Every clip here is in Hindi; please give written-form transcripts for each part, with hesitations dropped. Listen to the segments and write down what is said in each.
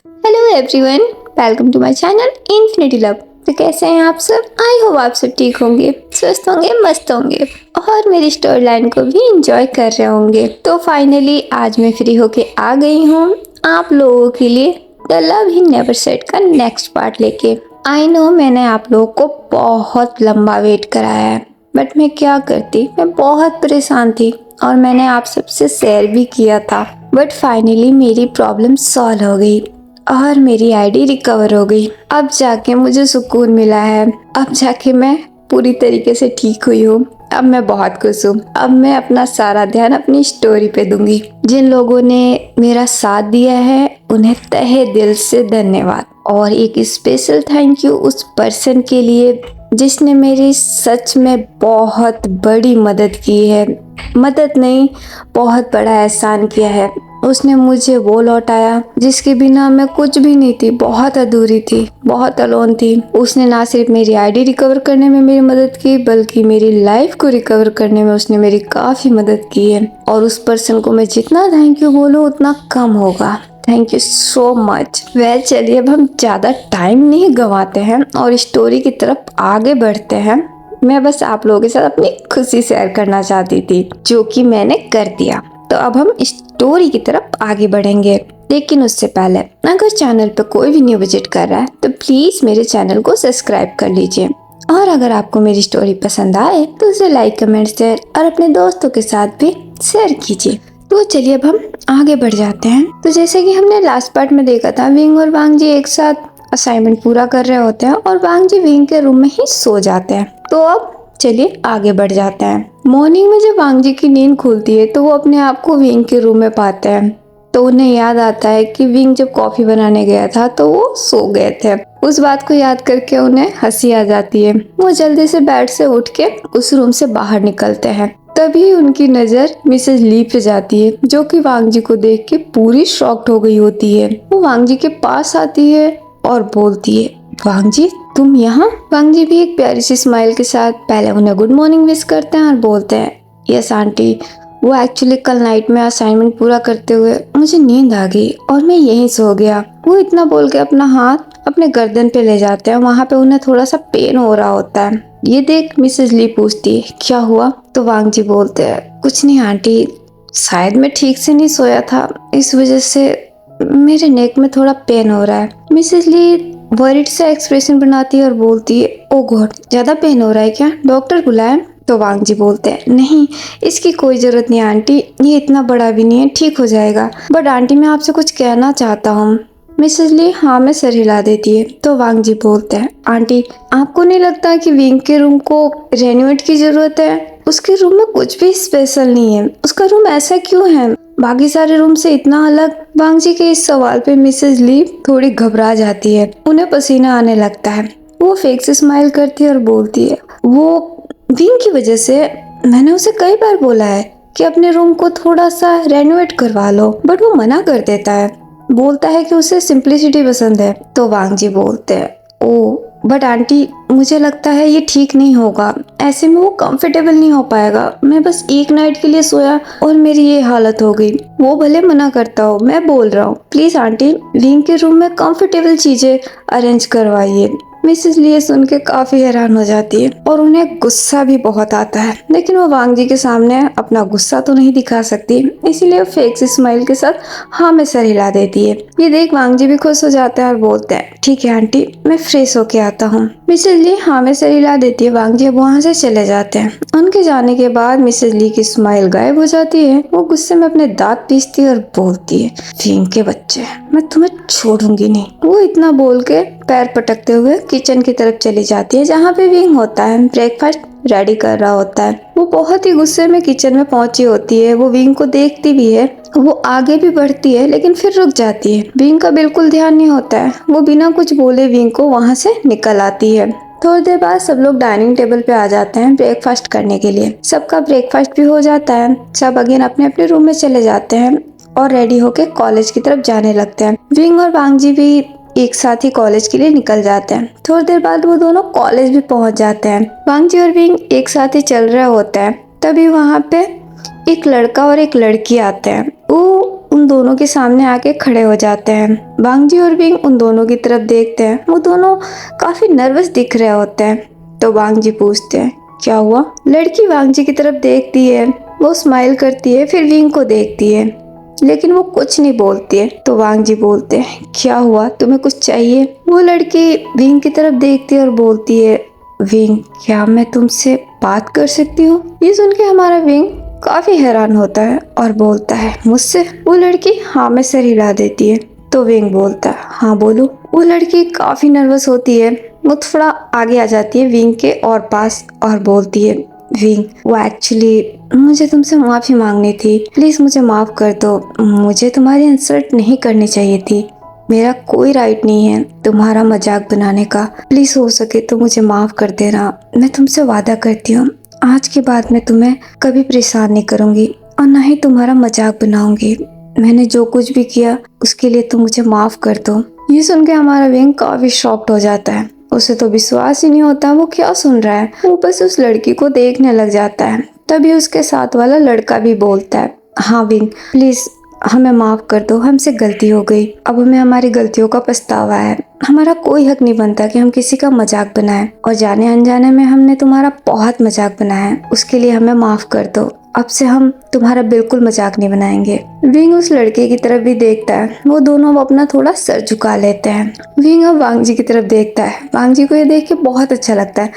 Hello everyone, welcome to my channel Infinity Love. तो कैसे हैं आप सब? आई होप आप सब ठीक होंगे, स्वस्थ होंगे, मस्त होंगे और मेरी स्टोरी लाइन को भी इंजॉय कर रहे होंगे। तो फाइनली आज मैं फ्री होके आ गई हूँ आप लोगों के लिए the love he never said का नेक्स्ट पार्ट लेके। आई नो मैंने आप लोगों को बहुत लंबा वेट कराया है, बट मैं क्या करती, मैं बहुत परेशान थी और मैंने आप सबसे शेयर भी किया था। बट फाइनली मेरी प्रॉब्लम सॉल्व हो गई और मेरी आईडी रिकवर हो गई। अब जाके मुझे सुकून मिला है, अब जाके मैं पूरी तरीके से ठीक हुई हूँ। अब मैं बहुत खुश हूँ। अब मैं अपना सारा ध्यान अपनी स्टोरी पे दूंगी। जिन लोगों ने मेरा साथ दिया है उन्हें तहे दिल से धन्यवाद और एक स्पेशल थैंक यू उस पर्सन के लिए जिसने मेरी सच में बहुत बड़ी मदद की है। मदद नहीं, बहुत बड़ा एहसान किया है। उसने मुझे वो लौटाया जिसके बिना मैं कुछ भी नहीं थी, बहुत अधूरी थी, बहुत अलोन थी। उसने ना सिर्फ मेरी आईडी रिकवर करने में मेरी मदद की बल्कि मेरी लाइफ को रिकवर करने में उसने मेरी काफी मदद की है। और उस पर्सन को मैं जितना थैंक यू बोलूँ उतना कम होगा। Thank you so much. Well चलिए अब हम ज़्यादा टाइम नहीं गंवाते हैं और स्टोरी की तरफ आगे बढ़ते हैं। मैं बस आप लोगों के साथ अपनी खुशी शेयर करना चाहती थी जो कि मैंने कर दिया। तो अब हम स्टोरी की तरफ आगे बढ़ेंगे, लेकिन उससे पहले अगर चैनल पर कोई भी न्यू विजिट कर रहा है तो प्लीज मेरे चैनल को सब्सक्राइब कर लीजिए। और अगर आपको मेरी स्टोरी पसंद आए तो उसे लाइक, कमेंट, शेयर और अपने दोस्तों के साथ भी शेयर कीजिए। तो चलिए अब हम आगे बढ़ जाते हैं। तो जैसे कि हमने लास्ट पार्ट में देखा था, विंग और वांग जी एक साथ असाइनमेंट पूरा कर रहे होते हैं और वांग जी विंग के रूम में ही सो जाते हैं। तो अब चलिए आगे बढ़ जाते हैं। मॉर्निंग में जब वांग जी की नींद खुलती है तो वो अपने आप को विंग के रूम में पाते हैं। तो उन्हें याद आता है कि विंग जब कॉफी बनाने गया था तो वो सो गए थे। उस बात को याद करके उन्हें हंसी आ जाती है। वो जल्दी से बेड से उठ के उस रूम से बाहर निकलते हैं। तभी उनकी नजर मिसेज ली पे जाती है जो कि वांग जी को देख के पूरी शॉक्ड हो गई होती है। वो वांग जी के पास आती है और बोलती है, वांग जी तुम यहाँ? वांग जी भी एक प्यारी सी स्माइल के साथ पहले उन्हें गुड मॉर्निंग विश करते हैं और बोलते हैं, यस आंटी, वो एक्चुअली कल नाइट में असाइनमेंट पूरा करते हुए मुझे नींद आ गई और मैं यहीं सो गया। वो इतना बोल के अपना हाथ अपने गर्दन पे ले जाते हैं। वहाँ पे उन्हें थोड़ा सा पेन हो रहा होता है। ये देख मिसेज ली पूछती है, क्या हुआ? तो वांग जी बोलते हैं, कुछ नहीं आंटी, शायद मैं ठीक से नहीं सोया था, इस वजह से मेरे नेक में थोड़ा पेन हो रहा है। मिसेज ली वरिड सा एक्सप्रेशन बनाती है और बोलती है, ओ गॉड, ज्यादा पेन हो रहा है क्या? डॉक्टर बुलाएं? तो वांग जी बोलते हैं, नहीं इसकी कोई जरूरत नहीं आंटी, ये इतना बड़ा भी नहीं है, ठीक हो जाएगा। बट आंटी मैं आपसे कुछ कहना चाहता हूँ। मिसेज ली हाँ में सर हिला देती है। तो वांग जी बोलते हैं, आंटी आपको नहीं लगता कि विंग के रूम को रेनोवेट की जरूरत है? उसके रूम में कुछ भी स्पेशल नहीं है, उसका रूम ऐसा क्यों है बाकी सारे रूम से इतना अलग? वांग जी के इस सवाल पे मिसेज ली थोड़ी घबरा जाती है, उन्हें पसीना आने लगता है। वो फेक से स्माइल करती है और बोलती है, वो विंग की वजह से मैंने उसे कई बार बोला है कि अपने रूम को थोड़ा सा रेनोवेट करवा लो, बट वो मना कर देता है, बोलता है कि उसे सिंपलिसिटी पसंद है। तो वांग जी बोलते हैं, ओ बट आंटी मुझे लगता है ये ठीक नहीं होगा, ऐसे में वो कंफर्टेबल नहीं हो पाएगा। मैं बस एक नाइट के लिए सोया और मेरी ये हालत हो गई। वो भले मना करता हो, मैं बोल रहा हूँ प्लीज आंटी विंग के रूम में कंफर्टेबल चीजें अरेंज करवाइए। मिसेज लिए सुन के काफी हैरान हो जाती है और उन्हें गुस्सा भी बहुत आता है, लेकिन वो वांग जी के सामने अपना गुस्सा तो नहीं दिखा सकती, इसीलिए वो फेक सी स्माइल के साथ हाँ में सर हिला देती है। ये देख वांग जी भी खुश हो जाते हैं और बोलते हैं, ठीक है आंटी, मैं फ्रेश होके आता हूँ। मिसेज ली हाँ में सर हिला देती है। वांग जी वहाँ से चले जाते हैं। उनके जाने के बाद मिसेज ली की स्माइल गायब हो जाती है। वो गुस्से में अपने दांत पीसती है और बोलती है, विंग के बच्चे, मैं तुम्हें छोड़ूंगी नहीं। वो इतना बोल के पैर पटकते हुए किचन की तरफ चली जाती है जहाँ पे विंग होता है, ब्रेकफास्ट रेडी कर रहा होता है। वो बहुत ही गुस्से में किचन में पहुंची होती है। वो विंग को देखती भी है, वो आगे भी बढ़ती है लेकिन फिर रुक जाती है। विंग का बिल्कुल ध्यान नहीं होता है। वो बिना कुछ बोले विंग को वहां से निकल आती है। थोड़ी देर बाद सब लोग डाइनिंग टेबल पे आ जाते हैं ब्रेकफास्ट करने के लिए। सबका ब्रेकफास्ट भी हो जाता है। सब अगेन अपने अपने रूम में चले जाते हैं और रेडी होके कॉलेज की तरफ जाने लगते हैं। विंग और वांग जी भी एक साथ ही कॉलेज के लिए निकल जाते हैं। थोड़ी देर बाद वो दोनों कॉलेज भी पहुंच जाते हैं। वांग जी और विंग एक साथ ही चल रहे होते हैं। तभी वहाँ पे एक लड़का और एक लड़की आते हैं। वो उन दोनों के सामने आके खड़े हो जाते हैं। वांग जी और विंग उन दोनों की तरफ देखते हैं। वो दोनों काफी नर्वस दिख रहे होते हैं। तो वांग जी पूछते हैं, क्या हुआ? लड़की वांग जी की तरफ देखती है, वो स्माइल करती है, फिर विंग को देखती है, लेकिन वो कुछ नहीं बोलती है। तो वांग जी बोलते हैं, क्या हुआ, तुम्हें कुछ चाहिए? वो लड़की विंग की तरफ देखती है और बोलती है, विंग, क्या मैं तुमसे बात कर सकती हूँ? ये सुन के हमारा विंग काफी हैरान होता है और बोलता है, मुझसे? वो लड़की हाँ में सिर हिला देती है। तो विंग बोलता है, हाँ बोलो। वो लड़की काफी नर्वस होती है, वो थोड़ा आगे आ जाती है विंग के और पास और बोलती है, विंग, वो एक्चुअली मुझे तुमसे माफी मांगनी थी, प्लीज मुझे माफ कर दो, मुझे तुम्हारी इंसल्ट नहीं करनी चाहिए थी, मेरा कोई राइट नहीं है तुम्हारा मजाक बनाने का, प्लीज हो सके तो मुझे माफ कर देना, मैं तुमसे वादा करती हूँ आज के बाद मैं तुम्हें कभी परेशान नहीं करूंगी और ना ही तुम्हारा मजाक बनाऊंगी, मैंने जो कुछ भी किया उसके लिए तुम मुझे माफ कर दो। ये सुन के हमारा विंग काफी शॉक्ड हो जाता है, उसे तो विश्वास ही नहीं होता वो क्या सुन रहा है। वो बस उस लड़की को देखने लग जाता है। तभी उसके साथ वाला लड़का भी बोलता है, हाँ विंग, प्लीज हमें माफ कर दो, हमसे गलती हो गई, अब हमें हमारी गलतियों का पछतावा है, हमारा कोई हक नहीं बनता कि हम किसी का मजाक बनाएं और जाने अनजाने में हमने तुम्हारा बहुत मजाक बनाया है, उसके लिए हमें माफ कर दो, अब से हम तुम्हारा बिल्कुल मजाक नहीं बनाएंगे। विंग उस लड़के की तरफ भी देखता है, वो दोनों अब अपना थोड़ा सर झुका लेते हैं। विंग अब वांग जी की तरफ देखता है, वांग जी को ये देख के बहुत अच्छा लगता है,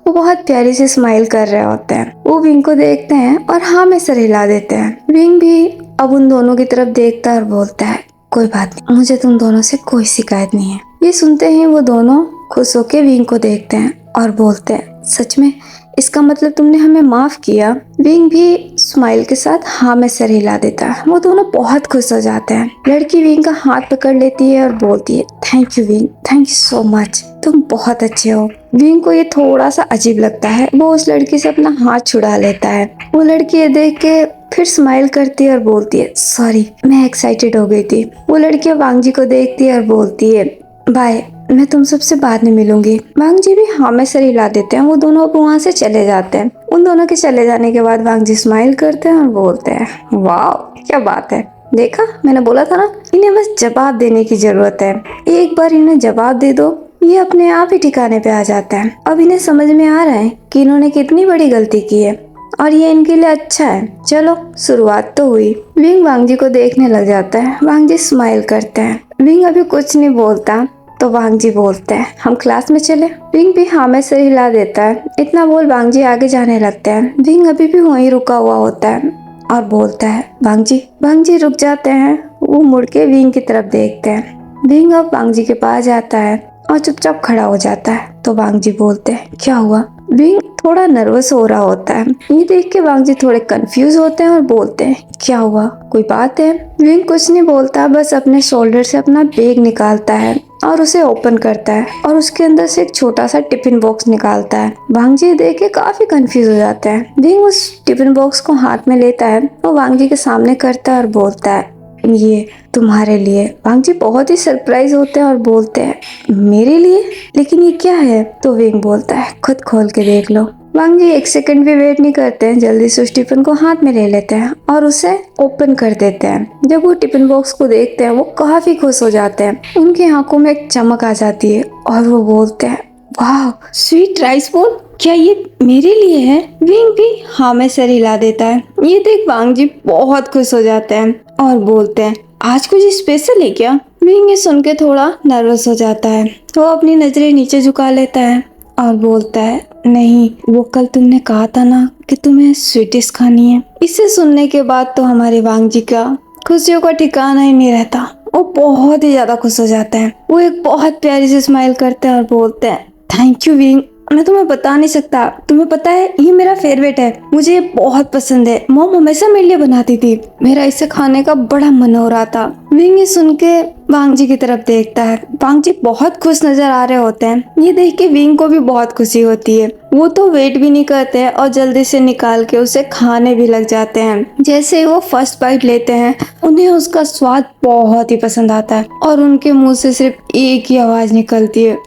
वो बहुत प्यारी से स्माइल कर रहे होते हैं। वो विंग को देखते हैं और हाँ में सर हिला देते हैं। विंग भी अब उन दोनों की तरफ देखता है और बोलता है, कोई बात नहीं, मुझे तुम दोनों से कोई शिकायत नहीं है। ये सुनते ही वो दोनों खुश होकर विंग को देखते हैं और बोलते हैं, सच में? इसका मतलब तुमने हमें माफ किया? विंग भी स्माइल के साथ हाँ में सर हिला देता है। वो दोनों बहुत खुश हो जाते हैं। लड़की विंग का हाथ पकड़ लेती है और बोलती है, thank you wing, thank you so much, तुम बहुत अच्छे हो। विंग को ये थोड़ा सा अजीब लगता है, वो उस लड़की से अपना हाथ छुड़ा लेता है। वो लड़की ये देख के फिर स्माइल करती है और बोलती है, सॉरी, मैं एक्साइटेड हो गई थी। वो लड़की वांग जी को देखती है और बोलती है, बाय, मैं तुम सबसे बाद में मिलूंगी। वांग जी भी हाँ में सर हिला देते हैं। वो दोनों अब वहाँ से चले जाते हैं। उन दोनों के चले जाने के बाद वांग जी स्माइल करते हैं और बोलते हैं, वाह क्या बात है, देखा, मैंने बोला था ना, इन्हें बस जवाब देने की जरूरत है, एक बार इन्हें जवाब दे दो, ये अपने आप ही ठिकाने पे आ जाता है। अब इन्हें समझ में आ रहा है कि इन्होंने कितनी बड़ी गलती की है और ये इनके लिए अच्छा है। चलो, शुरुआत तो हुई। विंग वांग जी को देखने लग जाता है। वांग जी स्माइल करते हैं। विंग अभी कुछ नहीं बोलता तो वांग जी बोलते हैं, हम क्लास में चले? विंग भी हाँ में सर हिला देता है। इतना बोल वांग जी आगे जाने लगते हैं। विंग अभी भी वहीं रुका हुआ होता है और बोलता है, वांग जी। वांग जी रुक जाते हैं। वो मुड़ के विंग की तरफ देखते हैं। विंग अब वांग जी के पास जाता है और चुपचाप खड़ा हो जाता है। तो वांग जी बोलते हैं, क्या हुआ? विंग थोड़ा नर्वस हो रहा होता है। ये देख के वांग जी थोड़े कंफ्यूज होते हैं और बोलते हैं, क्या हुआ, कोई बात है? विंग कुछ नहीं बोलता, बस अपने शोल्डर से अपना बैग निकालता है और उसे ओपन करता है और उसके अंदर से एक छोटा सा टिफिन बॉक्स निकालता है। वांग जी देख के काफी कंफ्यूज हो जाता है। विंग उस टिफिन बॉक्स को हाथ में लेता है और वांग जी के सामने करता है और बोलता है, ये तुम्हारे लिए। वांग जी बहुत ही सरप्राइज होते हैं और बोलते हैं, मेरे लिए? लेकिन ये क्या है? तो विंग बोलता है, खुद खोल के देख लो। वांग जी एक सेकंड भी वेट नहीं करते हैं, जल्दी से उस टिफिन को हाथ में ले लेते हैं और उसे ओपन कर देते हैं। जब वो टिफिन बॉक्स को देखते हैं वो काफी खुश हो जाते हैं। उनकी आंखों में एक चमक आ जाती है और वो बोलते हैं, वाह, स्वीट राइस बोल, क्या ये मेरे लिए है? विंग भी हाँ में सर हिला देता है। ये देख वांग जी बहुत खुश हो जाते हैं और बोलते हैं, आज कुछ स्पेशल है क्या? विंग ये सुन के थोड़ा नर्वस हो जाता है। वो अपनी नजरें नीचे झुका लेता है और बोलता है, नहीं, वो कल तुमने कहा था ना कि तुम्हें स्वीटिस खानी है। इसे सुनने के बाद तो हमारे वांग जी का खुशियों का ठिकाना ही नहीं रहता। वो बहुत ही ज्यादा खुश हो जाते हैं। वो एक बहुत प्यारी सी स्माइल करते हैं और बोलते हैं, थैंक यू विंग, मैं तुम्हें बता नहीं सकता, तुम्हें पता है ये मेरा फेवरेट है, मुझे ये बहुत पसंद है, मॉम हमेशा मेरे लिए बनाती थी, मेरा इसे खाने का बड़ा मन हो रहा था। विंग ये सुन के वांग जी की तरफ देखता है। वांग जी बहुत खुश नजर आ रहे होते हैं। ये देख के विंग को भी बहुत खुशी होती है। वो तो वेट भी नहीं करते हैं और जल्दी से निकाल के उसे खाने भी लग जाते हैं। जैसे वो फर्स्ट बाइट लेते हैं उन्हें उसका स्वाद बहुत ही पसंद आता है और उनके मुंह से सिर्फ एक ही आवाज निकलती है,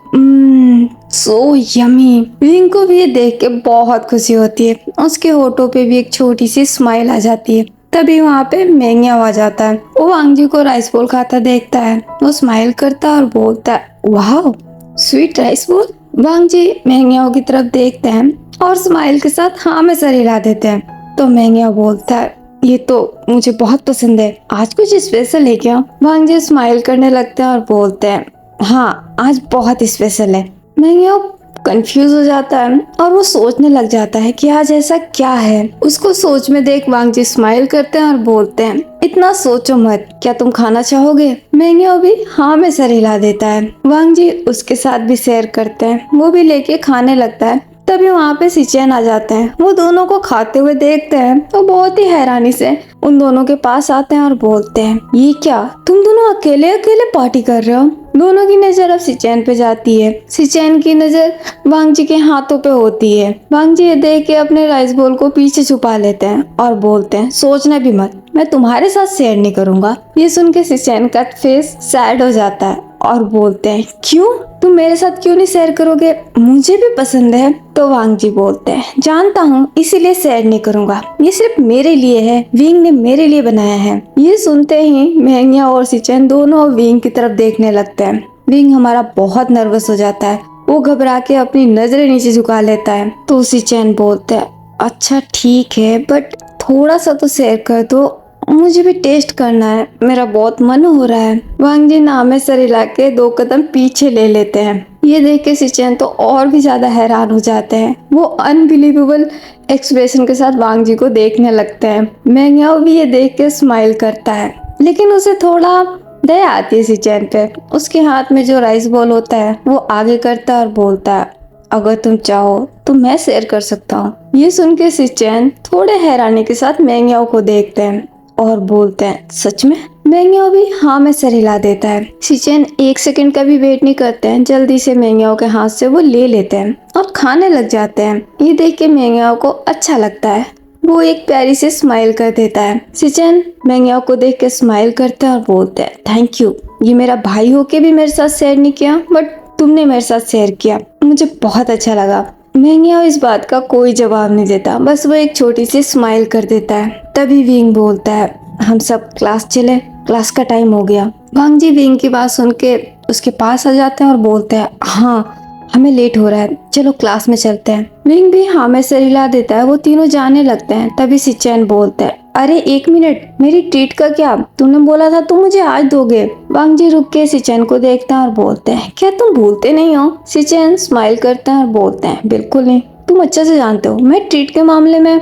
सो यमी। विंग को भी ये देख के बहुत खुशी होती है। उसके होठों पे भी एक छोटी सी स्माइल आ जाती है। तभी वहाँ पे मेंग्याओ आ जाता है। वो वांग जी को राइस बोल खाता देखता है, वो स्माइल करता है और बोलता है वाह स्वीट राइस बोल। वांग जी मेंग्याओ की तरफ देखते हैं और स्माइल के साथ हाँ में सर हिला देते हैं। तो मेंग्याओ बोलता है ये तो मुझे बहुत पसंद है, आज कुछ स्पेशल है क्या? वांग जी स्माइल करने लगते हैं और बोलते हैं हाँ आज बहुत स्पेशल है। मेंग्याओ कंफ्यूज हो जाता है और वो सोचने लग जाता है कि आज ऐसा क्या है। उसको सोच में देख वांग जी स्माइल करते हैं और बोलते हैं इतना सोचो मत, क्या तुम खाना चाहोगे? मेंग्याओ भी हाँ में सर हिला देता है। वांग जी उसके साथ भी शेयर करते हैं, वो भी लेके खाने लगता है। तभी वहाँ पे सिचेन आ जाते हैं, वो दोनों को खाते हुए देखते हैं तो बहुत ही हैरानी से उन दोनों के पास आते हैं और बोलते हैं ये क्या, तुम दोनों अकेले अकेले पार्टी कर रहे हो? दोनों की नजर अब सिचेन पे जाती है। सिचेन की नजर वांग जी के हाथों पे होती है। वांग जी ये देख के अपने राइस बोल को पीछे छुपा लेते हैं और बोलते हैं सोचना भी मत, मैं तुम्हारे साथ शेयर नहीं करूंगा। ये सुन के सिचेन का फेस सैड हो जाता है और बोलते हैं क्यों, तुम मेरे साथ क्यों नहीं शेयर करोगे, मुझे भी पसंद है। तो वांग जी बोलते हैं जानता हूँ इसीलिए शेयर नहीं करूंगा, ये सिर्फ मेरे लिए है, विंग ने मेरे लिए बनाया है। ये सुनते ही मेंग्याओ और सिचेन दोनों विंग की तरफ देखने लगते हैं। विंग हमारा बहुत नर्वस हो जाता है, वो घबरा के अपनी नजरें नीचे झुका लेता है। तो सिचेन बोलते हैं अच्छा ठीक है बट थोड़ा सा तो शेयर कर दो, मुझे भी टेस्ट करना है, मेरा बहुत मन हो रहा है। वांग जी नामे सर हिला के 2 कदम पीछे ले लेते हैं। ये देख के सिचेन तो और भी ज्यादा हैरान हो जाते हैं, वो अनबिलीवेबल एक्सप्रेशन के साथ वांग जी को देखने लगते हैं। मेंग्याओ भी ये देख के स्माइल करता है, लेकिन उसे थोड़ा दया आती है सिचेन पे। उसके हाथ में जो राइस बॉल होता है वो आगे करता है और बोलता है अगर तुम चाहो तो मैं शेयर कर सकता हूँ। ये सुन के सिचेन थोड़े हैरानी के साथ मेंग्याओ को देखते हैं और बोलते हैं सच में? मेंग्याओ भी हाँ में सर हिला देता है। सिचेन 1 सेकंड का भी वेट नहीं करते हैं, जल्दी से मेंग्याओ के हाथ से वो ले लेते हैं और खाने लग जाते हैं। ये देख के मेंग्याओ को अच्छा लगता है, वो एक प्यारी से स्माइल कर देता है। सिचेन मेंग्याओ को देख के स्माइल करते हैं और बोलते हैं थैंक यू, ये मेरा भाई होके भी मेरे साथ शेयर नहीं किया बट तुमने मेरे साथ शेयर किया, मुझे बहुत अच्छा लगा। मेंग्याओ इस बात का कोई जवाब नहीं देता, बस वो एक छोटी सी स्माइल कर देता है। तभी विंग बोलता है हम सब क्लास चले, क्लास का टाइम हो गया। वांग जी विंग की बात सुन के उसके पास आ जाते हैं और बोलते हैं हाँ हमें लेट हो रहा है, चलो क्लास में चलते हैं। विंग भी हाँ में सर हिला देता है, वो तीनों जाने लगते हैं। तभी सिचेन बोलता है अरे 1 मिनट, मेरी ट्रीट का क्या, तुमने बोला था तुम मुझे आज दोगे। वांग जी रुक के सिचेन को देखते हैं और बोलते हैं क्या तुम भूलते नहीं हो? सिचेन स्माइल करते हैं और बोलते हैं बिल्कुल नहीं, तुम अच्छे से जानते हो मैं ट्रीट के मामले में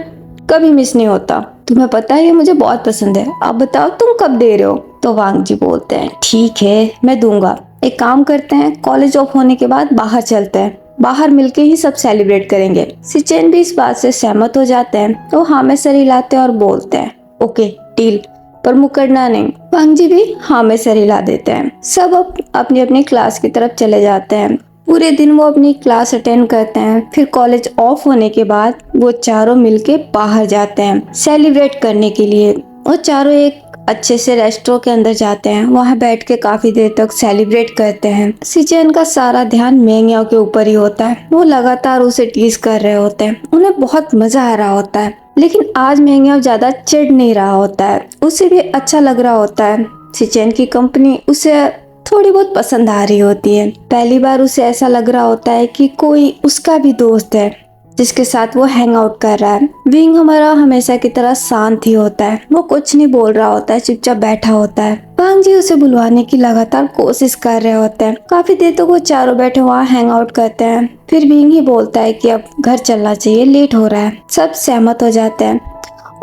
कभी मिस नहीं होता, तुम्हें पता है ये मुझे बहुत पसंद है, अब बताओ तुम कब दे रहे हो? तो वांग जी बोलते हैं ठीक है मैं दूंगा, एक काम करते हैं कॉलेज ऑफ होने के बाद बाहर चलते हैं, बाहर मिलके ही सब सेलिब्रेट करेंगे। सिचेन भी इस बात से सहमत हो जाते हैं, तो हाँ में सर हिलाते हैं और बोलते हैं ओके डील, पर मुकरना नहीं। वांग जी भी हाँ में सर हिला देते हैं। सब अपनी अपनी क्लास की तरफ चले जाते हैं। पूरे दिन वो अपनी क्लास अटेंड करते हैं, फिर कॉलेज ऑफ होने के बाद वो चारों मिलके बाहर जाते हैं सेलिब्रेट करने के लिए। वो चारों एक अच्छे से रेस्टोरेंट के अंदर जाते हैं, वहाँ बैठ के काफी देर तक सेलिब्रेट करते हैं। सिचेन का सारा ध्यान मेंग्याओ के ऊपर ही होता है, वो लगातार उसे टीज कर रहे होते हैं, उन्हें बहुत मजा आ रहा होता है। लेकिन आज मेंग्याओ ज्यादा चिढ़ नहीं रहा होता है, उसे भी अच्छा लग रहा होता है। सिचेन की कंपनी उसे थोड़ी बहुत पसंद आ रही होती है। पहली बार उसे ऐसा लग रहा होता है कि कोई उसका भी दोस्त है जिसके साथ वो हैंग आउट कर रहा है। विंग हमारा हमेशा की तरह शांत ही होता है, वो कुछ नहीं बोल रहा होता है, चुपचाप बैठा होता है। वांग जी उसे बुलवाने की लगातार कोशिश कर रहे होते हैं। काफी देर तक वो चारों बैठे वहाँ हैंग आउट करते हैं। फिर विंग ही बोलता है कि अब घर चलना चाहिए, लेट हो रहा है। सब सहमत हो जाते हैं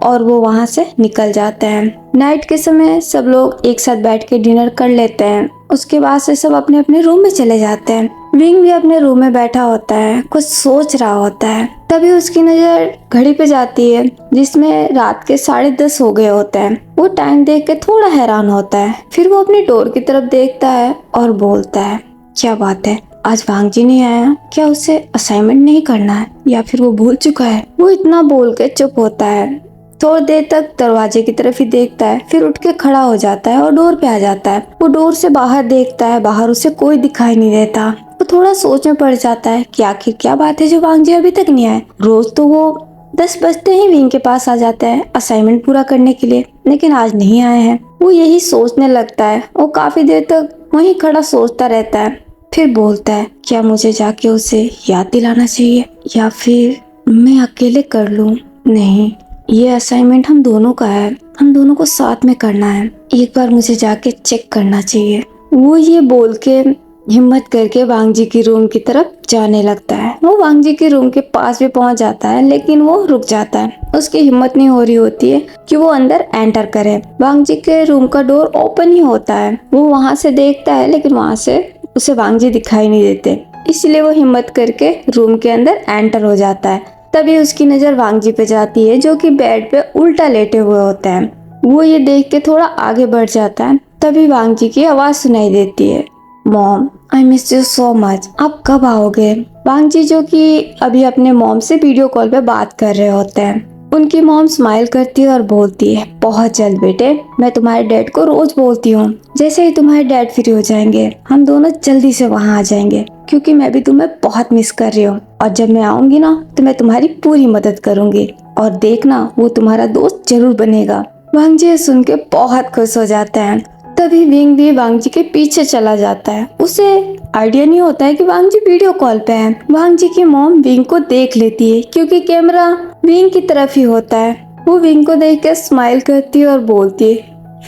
और वो वहाँ से निकल जाते हैं। नाइट के समय सब लोग एक साथ बैठ के डिनर कर लेते हैं। उसके बाद से सब अपने अपने रूम में चले जाते हैं। विंग भी अपने रूम में बैठा होता है, कुछ सोच रहा होता है। तभी उसकी नजर घड़ी पे जाती है जिसमें रात के 10:30 हो गए होते हैं। वो टाइम देख के थोड़ा हैरान होता है, फिर वो अपने डोर की तरफ देखता है और बोलता है क्या बात है, आज वांग जी नहीं आया, क्या उसे असाइनमेंट नहीं करना है या फिर वो भूल चुका है? वो इतना बोल के चुप होता है। थोड़ी देर तक दरवाजे की तरफ ही देखता है, फिर उठ के खड़ा हो जाता है और डोर पे आ जाता है। वो डोर से बाहर देखता है, बाहर उसे कोई दिखाई नहीं देता। वो थोड़ा सोच में पड़ जाता है कि आखिर क्या बात है जो वांग जी अभी तक नहीं आए। रोज तो वो 10 बजते ही विंग के पास आ जाता है असाइनमेंट पूरा करने के लिए, लेकिन आज नहीं आए हैं। वो यही सोचने लगता है। वो काफी देर तक वहीं खड़ा सोचता रहता है। फिर बोलता है, क्या मुझे जाके उसे याद दिलाना चाहिए या फिर मैं अकेले कर लूं? नहीं, ये असाइनमेंट हम दोनों का है, हम दोनों को साथ में करना है। एक बार मुझे जाके चेक करना चाहिए। वो ये बोल के हिम्मत करके वांग जी की रूम की तरफ जाने लगता है। वो वांग जी के रूम के पास भी पहुंच जाता है, लेकिन वो रुक जाता है। उसकी हिम्मत नहीं हो रही होती है कि वो अंदर एंटर करे। वांग जी के रूम का डोर ओपन ही होता है। वो वहां से देखता है, लेकिन वहां से उसे वांग जी दिखाई नहीं देते, इसलिए वो हिम्मत करके रूम के अंदर एंटर हो जाता है। तभी उसकी नजर वांग जी पे जाती है, जो कि बेड पे उल्टा लेटे हुए होते हैं। वो ये देख के थोड़ा आगे बढ़ जाता है। तभी वांग जी की आवाज सुनाई देती है, mom I miss you so much, आप कब आओगे? वांग जी, जो कि अभी अपने मॉम से वीडियो कॉल पे बात कर रहे होते हैं। उनकी मॉम स्माइल करती है और बोलती है, बहुत जल्द बेटे, मैं तुम्हारे डैड को रोज बोलती हूँ, जैसे ही तुम्हारे डैड फ्री हो जाएंगे हम दोनों जल्दी से वहाँ आ जाएंगे, क्योंकि मैं भी तुम्हें बहुत मिस कर रही हूँ। और जब मैं आऊंगी ना तो मैं तुम्हारी पूरी मदद करूंगी, और देखना वो तुम्हारा दोस्त जरूर बनेगा। वांग जी सुन के बहुत खुश हो जाते हैं। तभी विंग भी वांग जी के पीछे चला जाता है। उसे आइडिया नहीं होता है कि वांग जी वीडियो कॉल पे हैं। वांग जी की मॉम विंग को देख लेती है, क्योंकि कैमरा विंग की तरफ ही होता है। वो विंग को देख कर स्माइल करती है और बोलती है,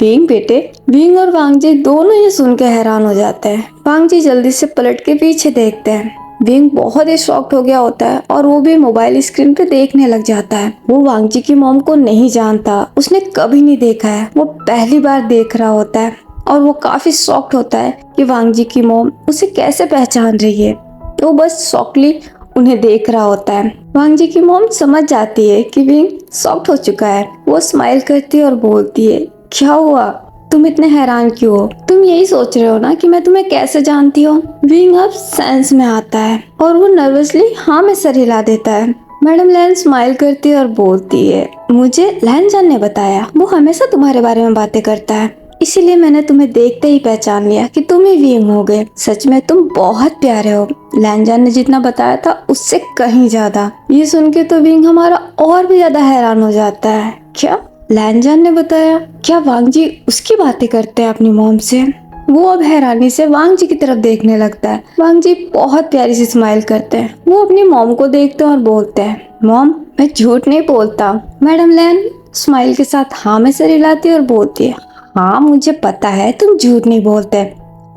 विंग बेटे। विंग और वांग जी दोनों ये सुन के हैरान हो जाते हैं। वांग जी जल्दी से पलट के पीछे देखते हैं। विंग बहुत ही शॉक्ड हो गया होता है और वो भी मोबाइल स्क्रीन पे देखने लग जाता है। वो वांग जी की मॉम को नहीं जानता, उसने कभी नहीं देखा है, वो पहली बार देख रहा होता है। और वो काफी शॉक्ड होता है कि वांग जी की मॉम उसे कैसे पहचान रही है। वो बस शॉकली उन्हें देख रहा होता है। वांग जी की मॉम समझ जाती है कि विंग शॉक्ड हो चुका है। वो स्माइल करती है और बोलती है, क्या हुआ, तुम इतने हैरान क्यों हो? तुम यही सोच रहे हो ना कि मैं तुम्हें कैसे जानती हूँ? विंग अब सेंस में आता है और वो नर्वसली हाँ में सर हिला देता है। मैडम लैन स्माइल करती है और बोलती है, मुझे लैन जान ने बताया, वो हमेशा तुम्हारे बारे में बातें करता है, इसीलिए मैंने तुम्हें देखते ही पहचान लिया कि तुम ही विंग होगे। सच में तुम बहुत प्यारे हो। लैनजान ने जितना बताया था उससे कहीं ज्यादा। ये सुन के तो विंग हमारा और भी ज्यादा हैरान हो जाता है। क्या लैनजान ने बताया? क्या वांग जी उसकी बातें करते हैं अपनी मॉम से? वो अब हैरानी से वांग जी की तरफ देखने लगता है। वांग जी बहुत प्यारी सी स्माइल करते हैं। वो अपनी मॉम को देखते हैं और बोलते हैं, मॉम मैं झूठ नहीं बोलता। मैडम लैन स्माइल के साथ हाँ में सर हिलाती है और बोलती है, हाँ मुझे पता है तुम झूठ नहीं बोलते,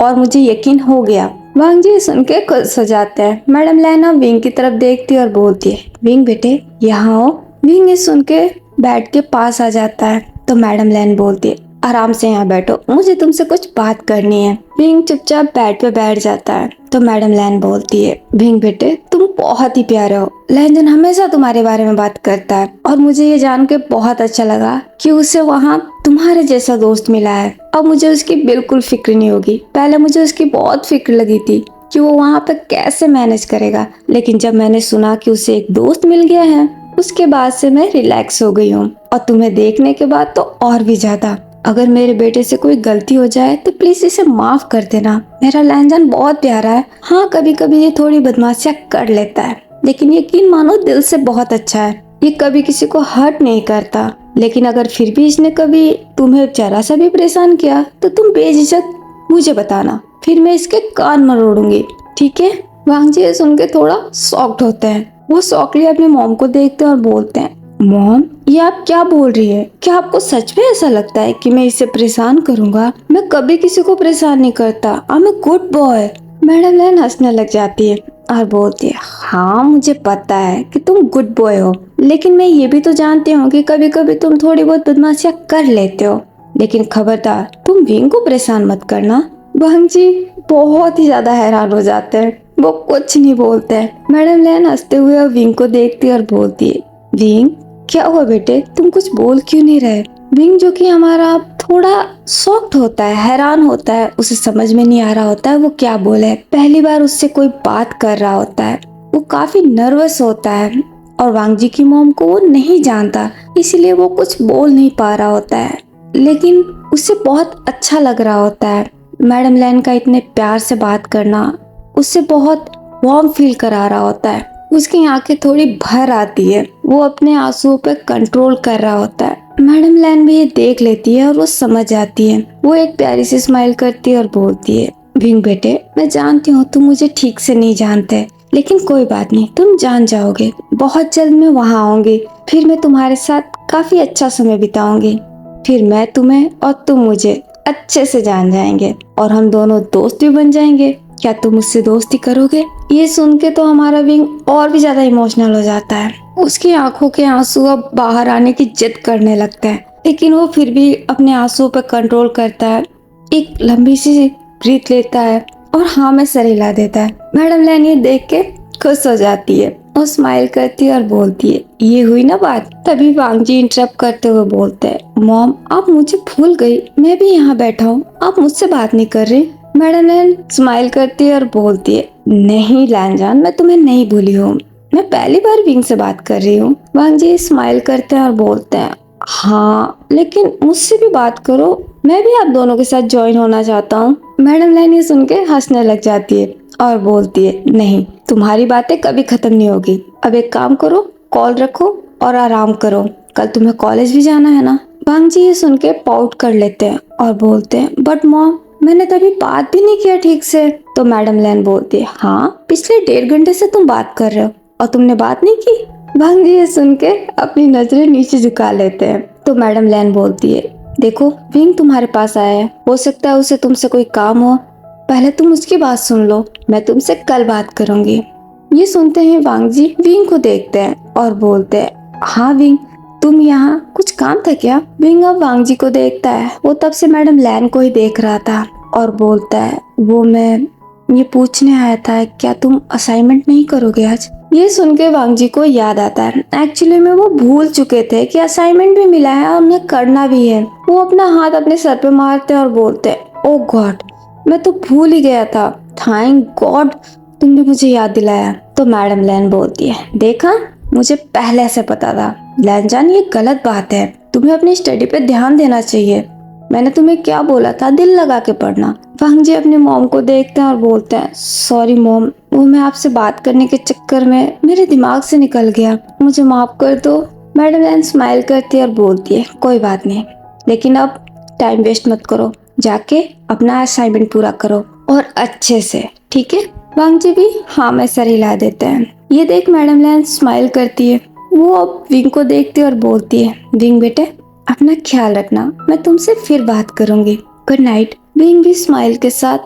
और मुझे यकीन हो गया। वांग जी सुन के खुश हो जाते हैं। मैडम लैन अब विंग की तरफ देखती है और बोलती है, विंग बेटे यहाँ आओ। विंग ये सुन के बेड के पास आ जाता है। तो मैडम लैन बोलती है, आराम से यहाँ बैठो, मुझे तुमसे कुछ बात करनी है। विंग चुपचाप बेड पे बैठ जाता है। तो मैडम लैन बोलती है, विंग बेटे तुम बहुत ही प्यारे हो, लैंजन हमेशा तुम्हारे बारे में बात करता है, और मुझे ये जान के बहुत अच्छा लगा कि उसे वहाँ तुम्हारे जैसा दोस्त मिला है। अब मुझे उसकी बिल्कुल फिक्र नहीं होगी। पहले मुझे उसकी बहुत फिक्र लगी थी कि वो वहाँ पे कैसे मैनेज करेगा, लेकिन जब मैंने सुना कि उसे एक दोस्त मिल गया है, उसके बाद से मैं रिलैक्स हो गई हूँ। और तुम्हें देखने के बाद तो और भी ज्यादा। अगर मेरे बेटे से कोई गलती हो जाए तो प्लीज इसे माफ कर देना। मेरा लैंजन बहुत प्यारा है। हाँ कभी कभी ये थोड़ी बदमाशियाँ कर लेता है, लेकिन यकीन मानो दिल से बहुत अच्छा है। ये कभी किसी को हर्ट नहीं करता। लेकिन अगर फिर भी इसने कभी तुम्हें जरा सा भी परेशान किया तो तुम बेझिझक मुझे बताना, फिर मैं इसके कान मरोड़ूंगी, ठीक है? वांग जी सुन के थोड़ा शॉक्ड होते हैं। वो शॉकली अपनी मॉम को देखते हैं और बोलते हैं, मॉम ये आप क्या बोल रही है? क्या आपको सच में ऐसा लगता है कि मैं इसे परेशान करूंगा? मैं कभी किसी को परेशान नहीं करता। I am a good boy. Madam लैन हंसने लग जाती है और बोलती है, हाँ मुझे पता है कि तुम गुड बॉय हो, लेकिन मैं ये भी तो जानती हूँ कि कभी कभी तुम थोड़ी बहुत बदमाशियाँ कर लेते हो। लेकिन खबरदार तुम विंग को परेशान मत करना। वांग जी बहुत ही ज्यादा हैरान हो जाते हैं। वो कुछ नहीं बोलते हैं। मैडम लैन हंसते हुए विंग को देखती है और बोलती है, विंग क्या हुआ बेटे, तुम कुछ बोल क्यों नहीं रहे? विंग जो कि हमारा थोड़ा शॉक्ड होता है, हैरान होता है, उसे समझ में नहीं आ रहा होता है वो क्या बोले। पहली बार उससे कोई बात कर रहा होता है। वो काफी नर्वस होता है और वांग जी की मॉम को वो नहीं जानता, इसलिए वो कुछ बोल नहीं पा रहा होता है, लेकिन उसे बहुत अच्छा लग रहा होता है। मैडम लैन का इतने प्यार से बात करना उससे बहुत वार्म फील करा रहा होता है। उसकी आंखें थोड़ी भर आती है। वो अपने आंसुओं पे कंट्रोल कर रहा होता है। मैडम लैन भी ये देख लेती है और वो समझ जाती है। वो एक प्यारी सी स्माइल करती है और बोलती है, विंग बेटे, मैं जानती हूँ तुम मुझे ठीक से नहीं जानते, लेकिन कोई बात नहीं, तुम जान जाओगे। बहुत जल्द मैं वहाँ आऊंगी, फिर मैं तुम्हारे साथ काफी अच्छा समय बिताऊंगी। फिर मैं तुम्हें और तुम मुझे अच्छे से जान जाएंगे और हम दोनों दोस्त भी बन जाएंगे। क्या तुम मुझसे दोस्ती करोगे? ये सुन के तो हमारा विंग और भी ज्यादा इमोशनल हो जाता है। उसकी आंखों के आंसू अब बाहर आने की जिद करने लगता है, लेकिन वो फिर भी अपने आंसुओं पर कंट्रोल करता है। एक लंबी सी ब्रीथ लेता है और हाँ में सर हिला देता है। मैडम लैन ये देख के खुश हो जाती है और स्माइल करती है और बोलती है, ये हुई ना बात। तभी वांग जी इंटरप्ट करते हुए बोलते हैं, मॉम आप मुझे भूल गई, मैं भी यहाँ बैठा हूँ, आप मुझसे बात नहीं कर रही। मैडम लैन स्माइल करती है और बोलती है, नहीं लैन जान, मैं तुम्हें नहीं भूली हूँ, मैं पहली बार विंग से बात कर रही हूँ। वांग जी स्माइल करते हैं और बोलते हैं, हाँ लेकिन मुझसे भी बात करो, मैं भी आप दोनों के साथ ज्वाइन होना चाहता हूँ। मैडम लैन ये सुन के हंसने लग जाती है और बोलती है, नहीं, तुम्हारी बातें कभी खत्म नहीं होगी। अब एक काम करो, कॉल रखो और आराम करो, कल तुम्हें कॉलेज भी जाना है ना। वांग जी ये सुन के पाउट कर लेते हैं और बोलते हैं, बट मॉम मैंने तभी बात भी नहीं किया ठीक से। तो मैडम लैन बोलती है, हाँ पिछले 1.5 घंटे से तुम बात कर रहे हो और तुमने बात नहीं की। वांग जी ये सुन के अपनी नजरें नीचे झुका लेते हैं। तो मैडम लैन बोलती है, देखो विंग तुम्हारे पास आया है, हो सकता है उसे तुमसे कोई काम हो, पहले तुम उसकी बात सुन लो, मैं तुमसे कल बात करूंगी। ये सुनते ही वांग जी विंग को देखते हैं और बोलते हैं, हाँ विंग, तुम यहाँ कुछ काम था क्या? विंग अब वांग जी को देखता है, वो तब से मैडम लैन को ही देख रहा था और बोलता है, वो मैं ये पूछने आया था, क्या तुम असाइनमेंट नहीं करोगे आज? ये सुन के वांग जी को याद आता है, एक्चुअली में वो भूल चुके थे कि असाइनमेंट भी मिला है और उन्हें करना भी है। वो अपना हाथ अपने सर पे मारते हैं और बोलते हैं, ओ गॉड, मैं तो भूल ही गया था, थैंक गॉड तुमने मुझे याद दिलाया। तो मैडम लैन बोलती है, देखा, मुझे पहले से पता था। लैन जान ये गलत बात है, तुम्हें अपनी स्टडी पे ध्यान देना चाहिए, मैंने तुम्हें क्या बोला था, दिल लगा के पढ़ना। वांग जी अपने मॉम को देखते हैं और बोलते हैं, सॉरी मॉम, वो मैं आपसे बात करने के चक्कर में मेरे दिमाग से निकल गया, मुझे माफ कर दो। मैडम लैन स्माइल करती है और बोलती है, कोई बात नहीं, लेकिन अब टाइम वेस्ट मत करो, जाके अपना असाइनमेंट पूरा करो और अच्छे से, ठीक है? वांग जी भी हाँ में सर हिला देते हैं। ये देख मैडम लैन स्माइल करती है। वो अब विंग को देखती है और बोलती है, विंग बेटे अपना ख्याल रखना, मैं तुमसे फिर बात करूंगी, गुड नाइट। विंग भी स्माइल के साथ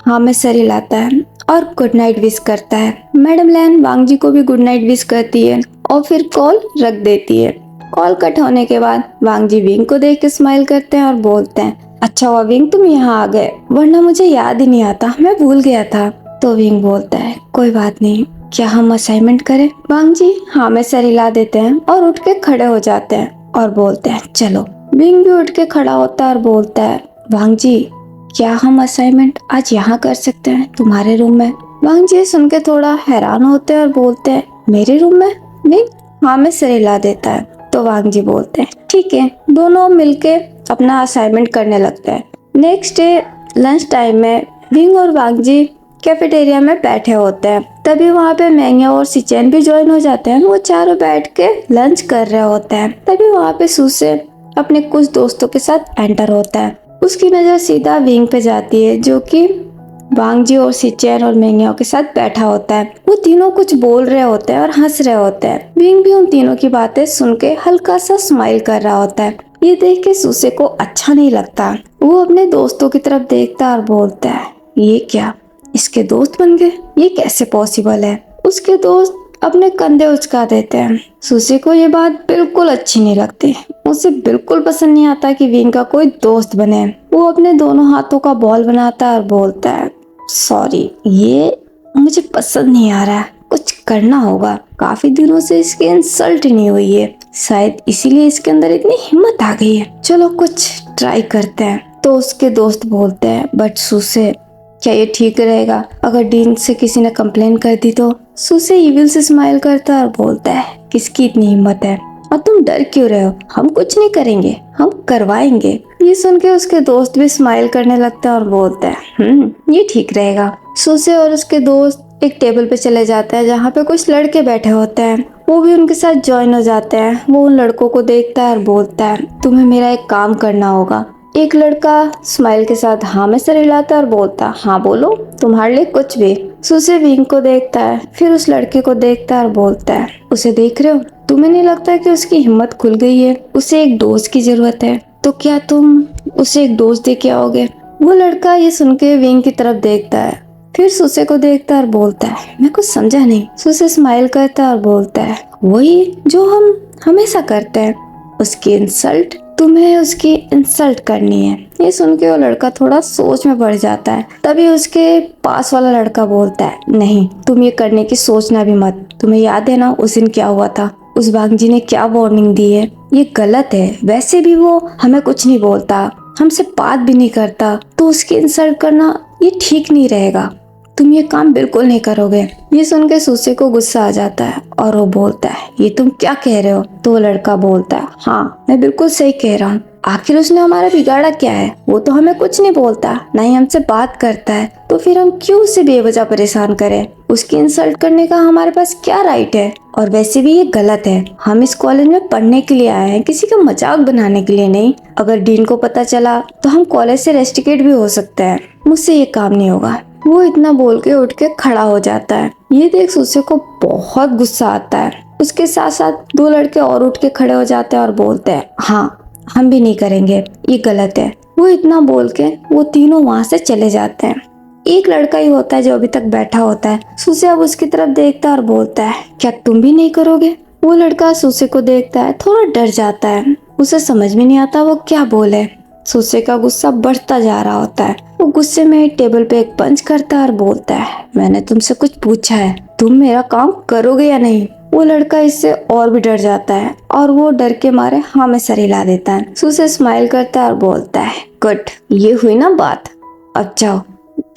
हाँ में सर हिलाता है और गुड नाइट विश करता है। मैडम लैन वांग जी को भी गुड नाइट विश करती है और फिर कॉल रख देती है। कॉल कट होने के बाद वांग जी विंग को देख के स्माइल करते हैं और बोलते हैं, अच्छा हुआ विंग तुम यहाँ आ गए, वरना मुझे याद ही नहीं आता, मैं भूल गया था। तो विंग बोलता है, कोई बात नहीं, क्या हम असाइनमेंट करें? वांग जी हाँ में सर हिला देते हैं और उठ के खड़े हो जाते हैं और बोलते हैं, चलो। विंग भी उठ के खड़ा होता है और बोलता है, वांग जी क्या हम असाइनमेंट आज यहाँ कर सकते हैं, तुम्हारे रूम में? वांग जी सुन के थोड़ा हैरान होते हैं और बोलते हैं, मेरे रूम में? विंग हाँ में सर हिला देता है। तो वांग जी बोलते हैं, ठीक है। दोनों मिलके अपना असाइनमेंट करने लगते हैं। नेक्स्ट डे लंच टाइम में विंग और वांग जी कैफेटेरिया में बैठे होते हैं। तभी वहाँ पे मैंगे और सिचेन भी ज्वाइन हो जाते हैं। वो चारों बैठ के लंच कर रहे होते हैं। तभी वहाँ पे सूसे अपने कुछ दोस्तों के साथ एंटर होता है। उसकी नजर सीधा विंग पे जाती है, जो कि वांग जी और सिचेन और मेंग्याओ के साथ बैठा होता है। वो तीनों कुछ बोल रहे होते हैं और हंस रहे होते हैं। विंग भी उन तीनों की बातें सुन के हल्का सा स्माइल कर रहा होता है। ये देख के सूसे को अच्छा नहीं लगता। वो अपने दोस्तों की तरफ देखता है और बोलता है, ये क्या, इसके दोस्त बन गए, ये कैसे पॉसिबल है? उसके दोस्त अपने कंधे उचका देते हैं। सुसी को ये बात बिल्कुल अच्छी नहीं लगती। उसे बिल्कुल पसंद नहीं आता कि विंग का कोई दोस्त बने। वो अपने दोनों हाथों का बॉल बनाता है और बोलता है, सॉरी, ये मुझे पसंद नहीं आ रहा है, कुछ करना होगा। काफी दिनों से इसकी इंसल्ट नहीं हुई है, शायद इसीलिए इसके अंदर इतनी हिम्मत आ गई है। चलो कुछ ट्राई करते हैं। तो उसके दोस्त बोलते हैं, बट सुसे क्या ये ठीक रहेगा अगर डीन से किसी ने कंप्लेन कर दी तो? सुसे इविल से स्माइल करता है और बोलता है, किसकी इतनी हिम्मत है और तुम डर क्यों रहे हो? हम कुछ नहीं करेंगे, हम करवाएंगे। ये सुन के उसके दोस्त भी स्माइल करने लगता है और बोलता है, ये ठीक रहेगा। सुसे और उसके दोस्त एक टेबल पे चले जाता है जहाँ पे कुछ लड़के बैठे होते हैं। वो भी उनके साथ ज्वाइन हो जाते हैं। वो उन लड़कों को देखता है और बोलता है, तुम्हें मेरा एक काम करना होगा। एक लड़का स्माइल के साथ हाँ में सर हिलाता है और बोलता है, हाँ बोलो, तुम्हारे लिए कुछ भी। सुसे विंग को देखता है, फिर उस लड़के को देखता है और बोलता है, उसे देख रहे हो? तुम्हें नहीं लगता कि उसकी हिम्मत खुल गई है? उसे एक दोस्त की जरूरत है, तो क्या तुम उसे एक दोस्त दे के आओगे? वो लड़का ये सुन के विंग की तरफ देखता है, फिर सुसे को देखता है और बोलता है, मैं कुछ समझा नहीं। सुसे स्माइल करता है और बोलता है, वही जो हम हमेशा करते हैं, उसकी इंसल्ट। तुम्हें उसकी इंसल्ट करनी है। ये सुन के वो लड़का थोड़ा सोच में पड़ जाता है। तभी उसके पास वाला लड़का बोलता है, नहीं, तुम ये करने की सोचना भी मत। तुम्हें याद है ना उस दिन क्या हुआ था? उस बांग्जी ने क्या वार्निंग दी है? ये गलत है। वैसे भी वो हमें कुछ नहीं बोलता, हमसे बात भी नहीं करता, तो उसकी इंसल्ट करना ये ठीक नहीं रहेगा। तुम ये काम बिल्कुल नहीं करोगे। ये सुन के सुसे को गुस्सा आ जाता है और वो बोलता है, ये तुम क्या कह रहे हो? तो वो लड़का बोलता है, हाँ मैं बिल्कुल सही कह रहा हूँ। आखिर उसने हमारा बिगाड़ा क्या है? वो तो हमें कुछ नहीं बोलता, ना ही हमसे बात करता है, तो फिर हम क्यों उसे बेवजह परेशान करें? उसकी इंसल्ट करने का हमारे पास क्या राइट है? और वैसे भी ये गलत है। हम इस कॉलेज में पढ़ने के लिए आए हैं, किसी का मजाक बनाने के लिए नहीं। अगर डीन को पता चला तो हम कॉलेज से रेस्टिकेट भी हो सकते हैं। मुझसे ये काम नहीं होगा। वो इतना बोल के उठ के खड़ा हो जाता है। ये देख सुसे को बहुत गुस्सा आता है। उसके साथ साथ दो लड़के और उठ के खड़े हो जाते हैं और बोलते हैं, हाँ हम भी नहीं करेंगे, ये गलत है। वो इतना बोल के वो तीनों वहाँ से चले जाते हैं। एक लड़का ही होता है जो अभी तक बैठा होता है। सुसे अब उसकी तरफ देखता है और बोलता है, क्या तुम भी नहीं करोगे? वो लड़का सुसे को देखता है, थोड़ा डर जाता है। उसे समझ में नहीं आता वो क्या बोले। सुसे का गुस्सा बढ़ता जा रहा होता है। वो गुस्से में टेबल पे एक पंच करता है और बोलता है, मैंने तुमसे कुछ पूछा है, तुम मेरा काम करोगे या नहीं? वो लड़का इससे और भी डर जाता है और वो डर के मारे हाँ में सर हिला देता है। सुसे स्माइल करता है और बोलता है, गुड, ये हुई ना बात, अब जाओ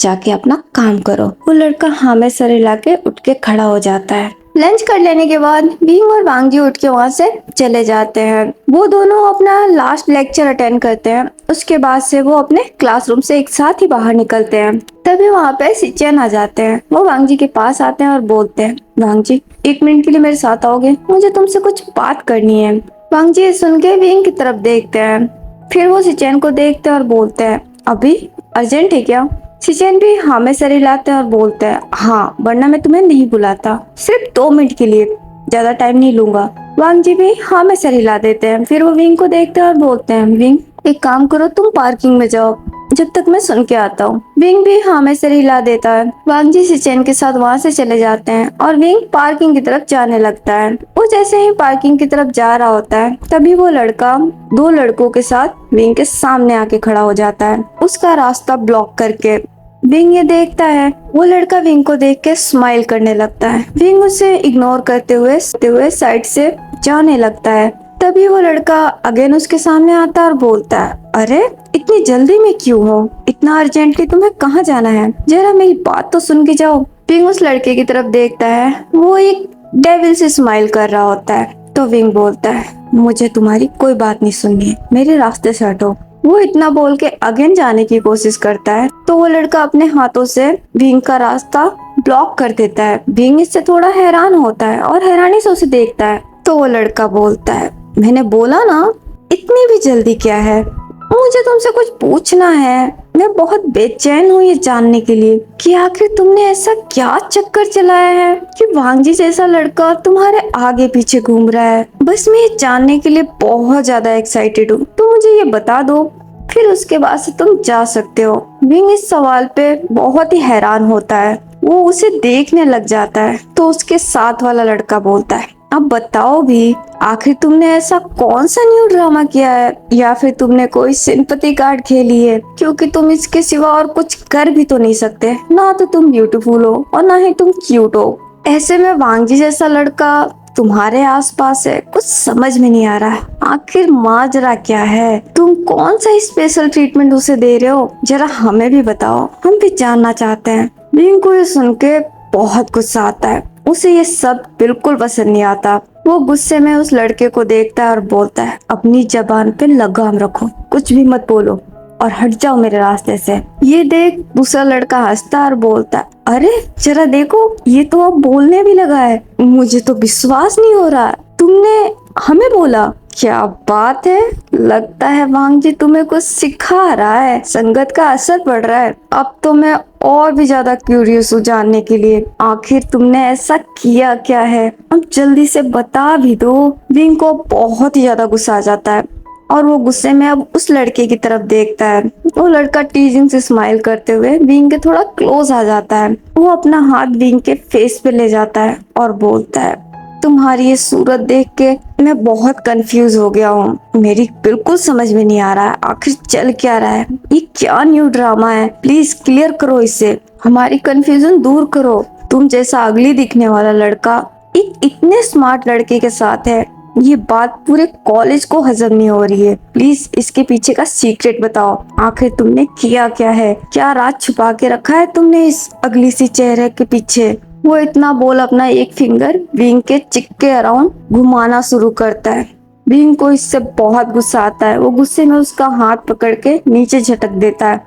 जाके अपना काम करो। वो लड़का हाँ में सर हिला के उठ के खड़ा हो जाता है। लंच कर लेने के बाद विंग और वांगजी उठ के वहाँ से चले जाते हैं। वो दोनों अपना लास्ट लेक्चर अटेंड करते हैं। उसके बाद से वो अपने क्लासरूम से एक साथ ही बाहर निकलते हैं। तभी वहाँ पे सिचेन आ जाते हैं। वो वांगजी के पास आते हैं और बोलते हैं, वांगजी 1 मिनट के लिए मेरे साथ आओगे? मुझे तुमसे कुछ बात करनी है। वांगजी सुन के विंग की तरफ देखते हैं, फिर वो सिचेन को देखते हैं और बोलते हैं, अभी अर्जेंट है क्या? सिचेन भी हाँ में सर हिलाते हैं और बोलते हैं, हाँ वरना मैं तुम्हें नहीं बुलाता, सिर्फ 2 मिनट के लिए, ज्यादा टाइम नहीं लूंगा। वांगजी भी हाँ में सर हिला देते हैं। फिर वो विंग को देखते हैं और बोलते हैं, विंग एक काम करो, तुम पार्किंग में जाओ जब तक मैं सुन के आता हूँ। विंग भी हाँ में सर हिला देता है। वांगजी सिचेन के साथ वहाँ से चले जाते हैं और विंग पार्किंग की तरफ जाने लगता है। वो जैसे ही पार्किंग की तरफ जा रहा होता है तभी वो लड़का 2 लड़कों के साथ विंग के सामने आके खड़ा हो जाता है, उसका रास्ता ब्लॉक करके। विंग ये देखता है। वो लड़का विंग को देख के स्माइल करने लगता है। विंग उसे इग्नोर करते हुए साइड से जाने लगता है। तभी वो लड़का अगेन उसके सामने आता है और बोलता है, अरे इतनी जल्दी में क्यों हो? इतना अर्जेंटली तुम्हें कहाँ जाना है? जरा मेरी बात तो सुन के जाओ। विंग उस लड़के की तरफ देखता है। वो एक डेविल से स्माइल कर रहा होता है। तो विंग बोलता है, मुझे तुम्हारी कोई बात नहीं सुननी है, मेरे रास्ते से हटो। वो इतना बोल के अगेन जाने की कोशिश करता है तो वो लड़का अपने हाथों से विंग का रास्ता ब्लॉक कर देता है। विंग इससे थोड़ा हैरान होता है और हैरानी से उसे देखता है। तो वो लड़का बोलता है, मैंने बोला ना, इतनी भी जल्दी क्या है? मुझे तुमसे कुछ पूछना है। मैं बहुत बेचैन हूँ ये जानने के लिए कि आखिर तुमने ऐसा क्या चक्कर चलाया है कि वांगजी जैसा लड़का तुम्हारे आगे पीछे घूम रहा है। बस मैं ये जानने के लिए बहुत ज्यादा एक्साइटेड हूँ, तो मुझे ये बता दो, फिर उसके बाद से तुम जा सकते हो। विंग इस सवाल पे बहुत ही हैरान होता है। वो उसे देखने लग जाता है। तो उसके साथ वाला लड़का बोलता है, अब बताओ भी, आखिर तुमने ऐसा कौन सा न्यू ड्रामा किया है, या फिर तुमने कोई सिंपैथी कार्ड खेली है? क्योंकि तुम इसके सिवा और कुछ कर भी तो नहीं सकते। ना तो तुम ब्यूटीफुल हो और ना ही तुम क्यूट हो। ऐसे में वांगजी जैसा लड़का तुम्हारे आसपास है, कुछ समझ में नहीं आ रहा है। आखिर माजरा क्या है? तुम कौन सा स्पेशल ट्रीटमेंट उसे दे रहे हो? जरा हमें भी बताओ, हम भी जानना चाहते हैं। विंग को ये सुन के बहुत गुस्सा आता है। उसे ये सब बिल्कुल पसंद नहीं आता। वो गुस्से में उस लड़के को देखता है और बोलता है, अपनी जबान पे लगाम रखो, कुछ भी मत बोलो और हट जाओ मेरे रास्ते से। ये देख दूसरा लड़का हंसता और बोलता है, अरे जरा देखो, ये तो अब बोलने भी लगा है। मुझे तो विश्वास नहीं हो रहा, तुमने हमें बोला। क्या बात है, लगता है वांग जी तुम्हें कुछ सिखा रहा है, संगत का असर पड़ रहा है। अब तो मैं और भी ज्यादा क्यूरियस हूँ जानने के लिए, आखिर तुमने ऐसा किया क्या है, अब जल्दी से बता भी दो। विंग को बहुत ही ज्यादा गुस्सा आ जाता है और वो गुस्से में अब उस लड़के की तरफ देखता है। वो लड़का टीजिंग से स्माइल करते हुए विंग के थोड़ा क्लोज आ जाता है। वो अपना हाथ विंग के फेस पे ले जाता है और बोलता है, तुम्हारी ये सूरत देख के मैं बहुत कंफ्यूज हो गया हूँ। मेरी बिल्कुल समझ में नहीं आ रहा है आखिर चल क्या रहा है। ये क्या न्यू ड्रामा है, प्लीज क्लियर करो इसे, हमारी कंफ्यूजन दूर करो। तुम जैसा अगली दिखने वाला लड़का एक इतने स्मार्ट लड़के के साथ है, ये बात पूरे कॉलेज को हजम नहीं हो रही है। प्लीज इसके पीछे का सीक्रेट बताओ, आखिर तुमने किया क्या है, क्या राज छुपा के रखा है तुमने इस अगली सी चेहरे के पीछे। वो इतना बोल अपना एक फिंगर विंग के चिक के अराउंड घुमाना शुरू करता है। विंग को इससे बहुत गुस्सा आता है। वो गुस्से में उसका हाथ पकड़ के नीचे झटक देता है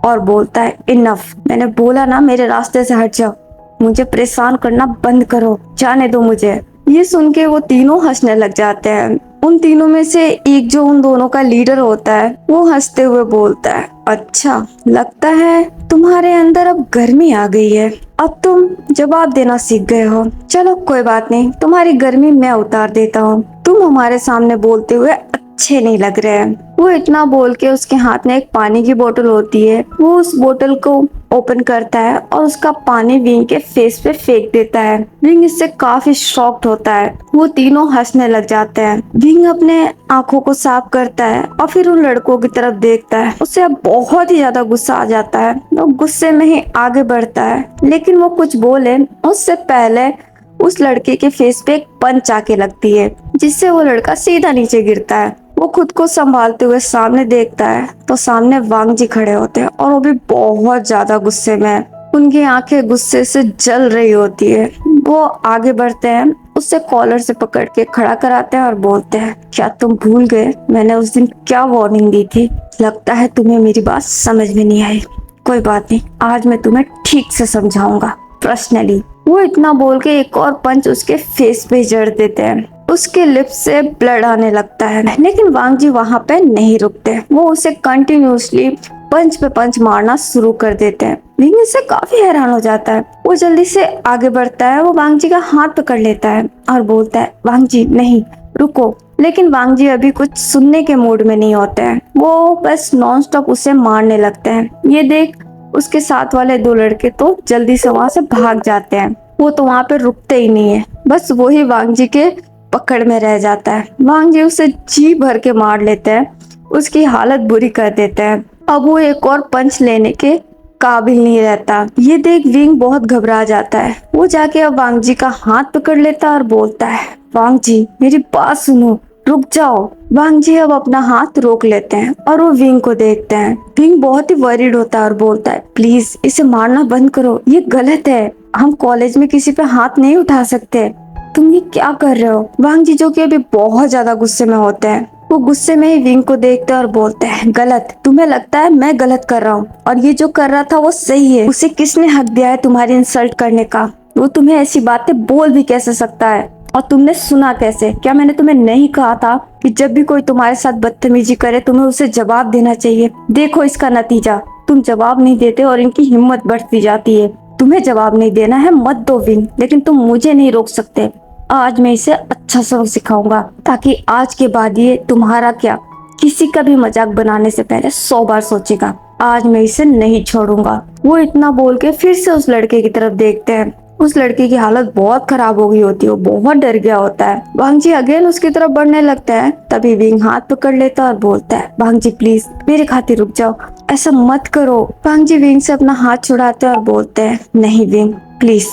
और बोलता है, इनफ, मैंने बोला ना मेरे रास्ते से हट जाओ, मुझे परेशान करना बंद करो, जाने दो मुझे। ये सुन के वो तीनों हंसने लग जाते हैं। उन तीनों में से एक जो उन दोनों का लीडर होता है वो हंसते हुए बोलता है, अच्छा लगता है तुम्हारे अंदर अब गर्मी आ गई है, अब तुम जवाब देना सीख गए हो। चलो कोई बात नहीं, तुम्हारी गर्मी मैं उतार देता हूँ, तुम हमारे सामने बोलते हुए अच्छे नहीं लग रहे हैं। वो इतना बोल के उसके हाथ में एक पानी की बोतल होती है, वो उस बोतल को ओपन करता है और उसका पानी विंग के फेस पे फेंक देता है। विंग इससे काफी शॉक्ड होता है। वो तीनों हंसने लग जाते हैं। विंग अपने आंखों को साफ करता है और फिर उन लड़कों की तरफ देखता है। उसे अब बहुत ही ज्यादा गुस्सा आ जाता है। वो गुस्से में ही आगे बढ़ता है, लेकिन वो कुछ बोले उससे पहले उस लड़के के फेस पे एक पंच आके लगती है, जिससे वो लड़का सीधा नीचे गिरता है। वो खुद को संभालते हुए सामने देखता है तो सामने वांग जी खड़े होते हैं और वो भी बहुत ज्यादा गुस्से में है। उनकी आंखें गुस्से से जल रही होती है। वो आगे बढ़ते हैं, उससे कॉलर से पकड़ के खड़ा कराते हैं और बोलते हैं, क्या तुम भूल गए मैंने उस दिन क्या वार्निंग दी थी? लगता है तुम्हें मेरी बात समझ में नहीं आई। कोई बात नहीं, आज मैं तुम्हें ठीक से समझाऊंगा पर्सनली। वो इतना बोल के एक और पंच उसके फेस पे जड़ देते हैं। उसके लिप्स से ब्लड आने लगता है, लेकिन वांग जी वहाँ पे नहीं रुकते। वो उसे कंटिन्यूसली पंच पे पंच मारना शुरू कर देते हैं। विंग इससे काफी हैरान हो जाता है। वो जल्दी से आगे बढ़ता है। वो वांग जी का हाथ पकड़ लेता है और बोलता है, वांग जी नहीं, रुको। लेकिन वांग जी अभी कुछ सुनने के मूड में नहीं होते हैं। वो बस नॉन स्टॉप उसे मारने लगते हैं। ये देख उसके साथ वाले दो लड़के तो जल्दी से वहाँ से भाग जाते हैं। वो तो वहाँ पे रुकते ही नहीं है, बस वही वांग जी के पकड़ में रह जाता है। वांग जी उसे जी भर के मार लेते हैं, उसकी हालत बुरी कर देते हैं। अब वो एक और पंच लेने के काबिल नहीं रहता। ये देख विंग बहुत घबरा जाता है। वो जाके अब वांग जी का हाथ पकड़ लेता है और बोलता है, वांग जी मेरी बात सुनो, रुक जाओ। वांग जी अब अपना हाथ रोक लेते हैं और वो विंग को देखते हैं। विंग बहुत ही वरीड होता है और बोलता है, प्लीज इसे मारना बंद करो, ये गलत है, हम कॉलेज में किसी पे हाथ नहीं उठा सकते, तुम ये क्या कर रहे हो? वांग जी जो कि अभी बहुत ज्यादा गुस्से में होते हैं, वो गुस्से में ही विंग को देखते हैं और बोलते हैं, गलत, तुम्हें लगता है मैं गलत कर रहा हूँ और ये जो कर रहा था वो सही है। उसे किसने हक दिया है तुम्हारी इंसल्ट करने का? वो तुम्हें ऐसी बातें बोल भी कैसे सकता है? और तुमने सुना कैसे? क्या मैंने तुम्हें नहीं कहा था कि जब भी कोई तुम्हारे साथ बदतमीजी करे तुम्हें उसे जवाब देना चाहिए? देखो इसका नतीजा, तुम जवाब नहीं देते और इनकी हिम्मत बढ़ती जाती है। तुम्हें जवाब नहीं देना है, मत दो विंग, लेकिन तुम मुझे नहीं रोक सकते। आज मैं इसे अच्छा सबक सिखाऊंगा, ताकि आज के बाद ये तुम्हारा क्या, किसी का भी मजाक बनाने से पहले 100 बार सोचेगा। आज मैं इसे नहीं छोड़ूंगा। वो इतना बोल के फिर से उस लड़के की तरफ देखते हैं। उस लड़के की हालत बहुत खराब हो गई होती है, वो बहुत डर गया होता है। वांग जी अगेन उसकी तरफ बढ़ने लगते हैं। तभी विंग हाथ पकड़ लेता है और बोलता है, वांग जी प्लीज मेरे खातिर रुक जाओ, ऐसा मत करो। वांग जी विंग से अपना हाथ छुड़ाते हैं और बोलते हैं, नहीं विंग प्लीज,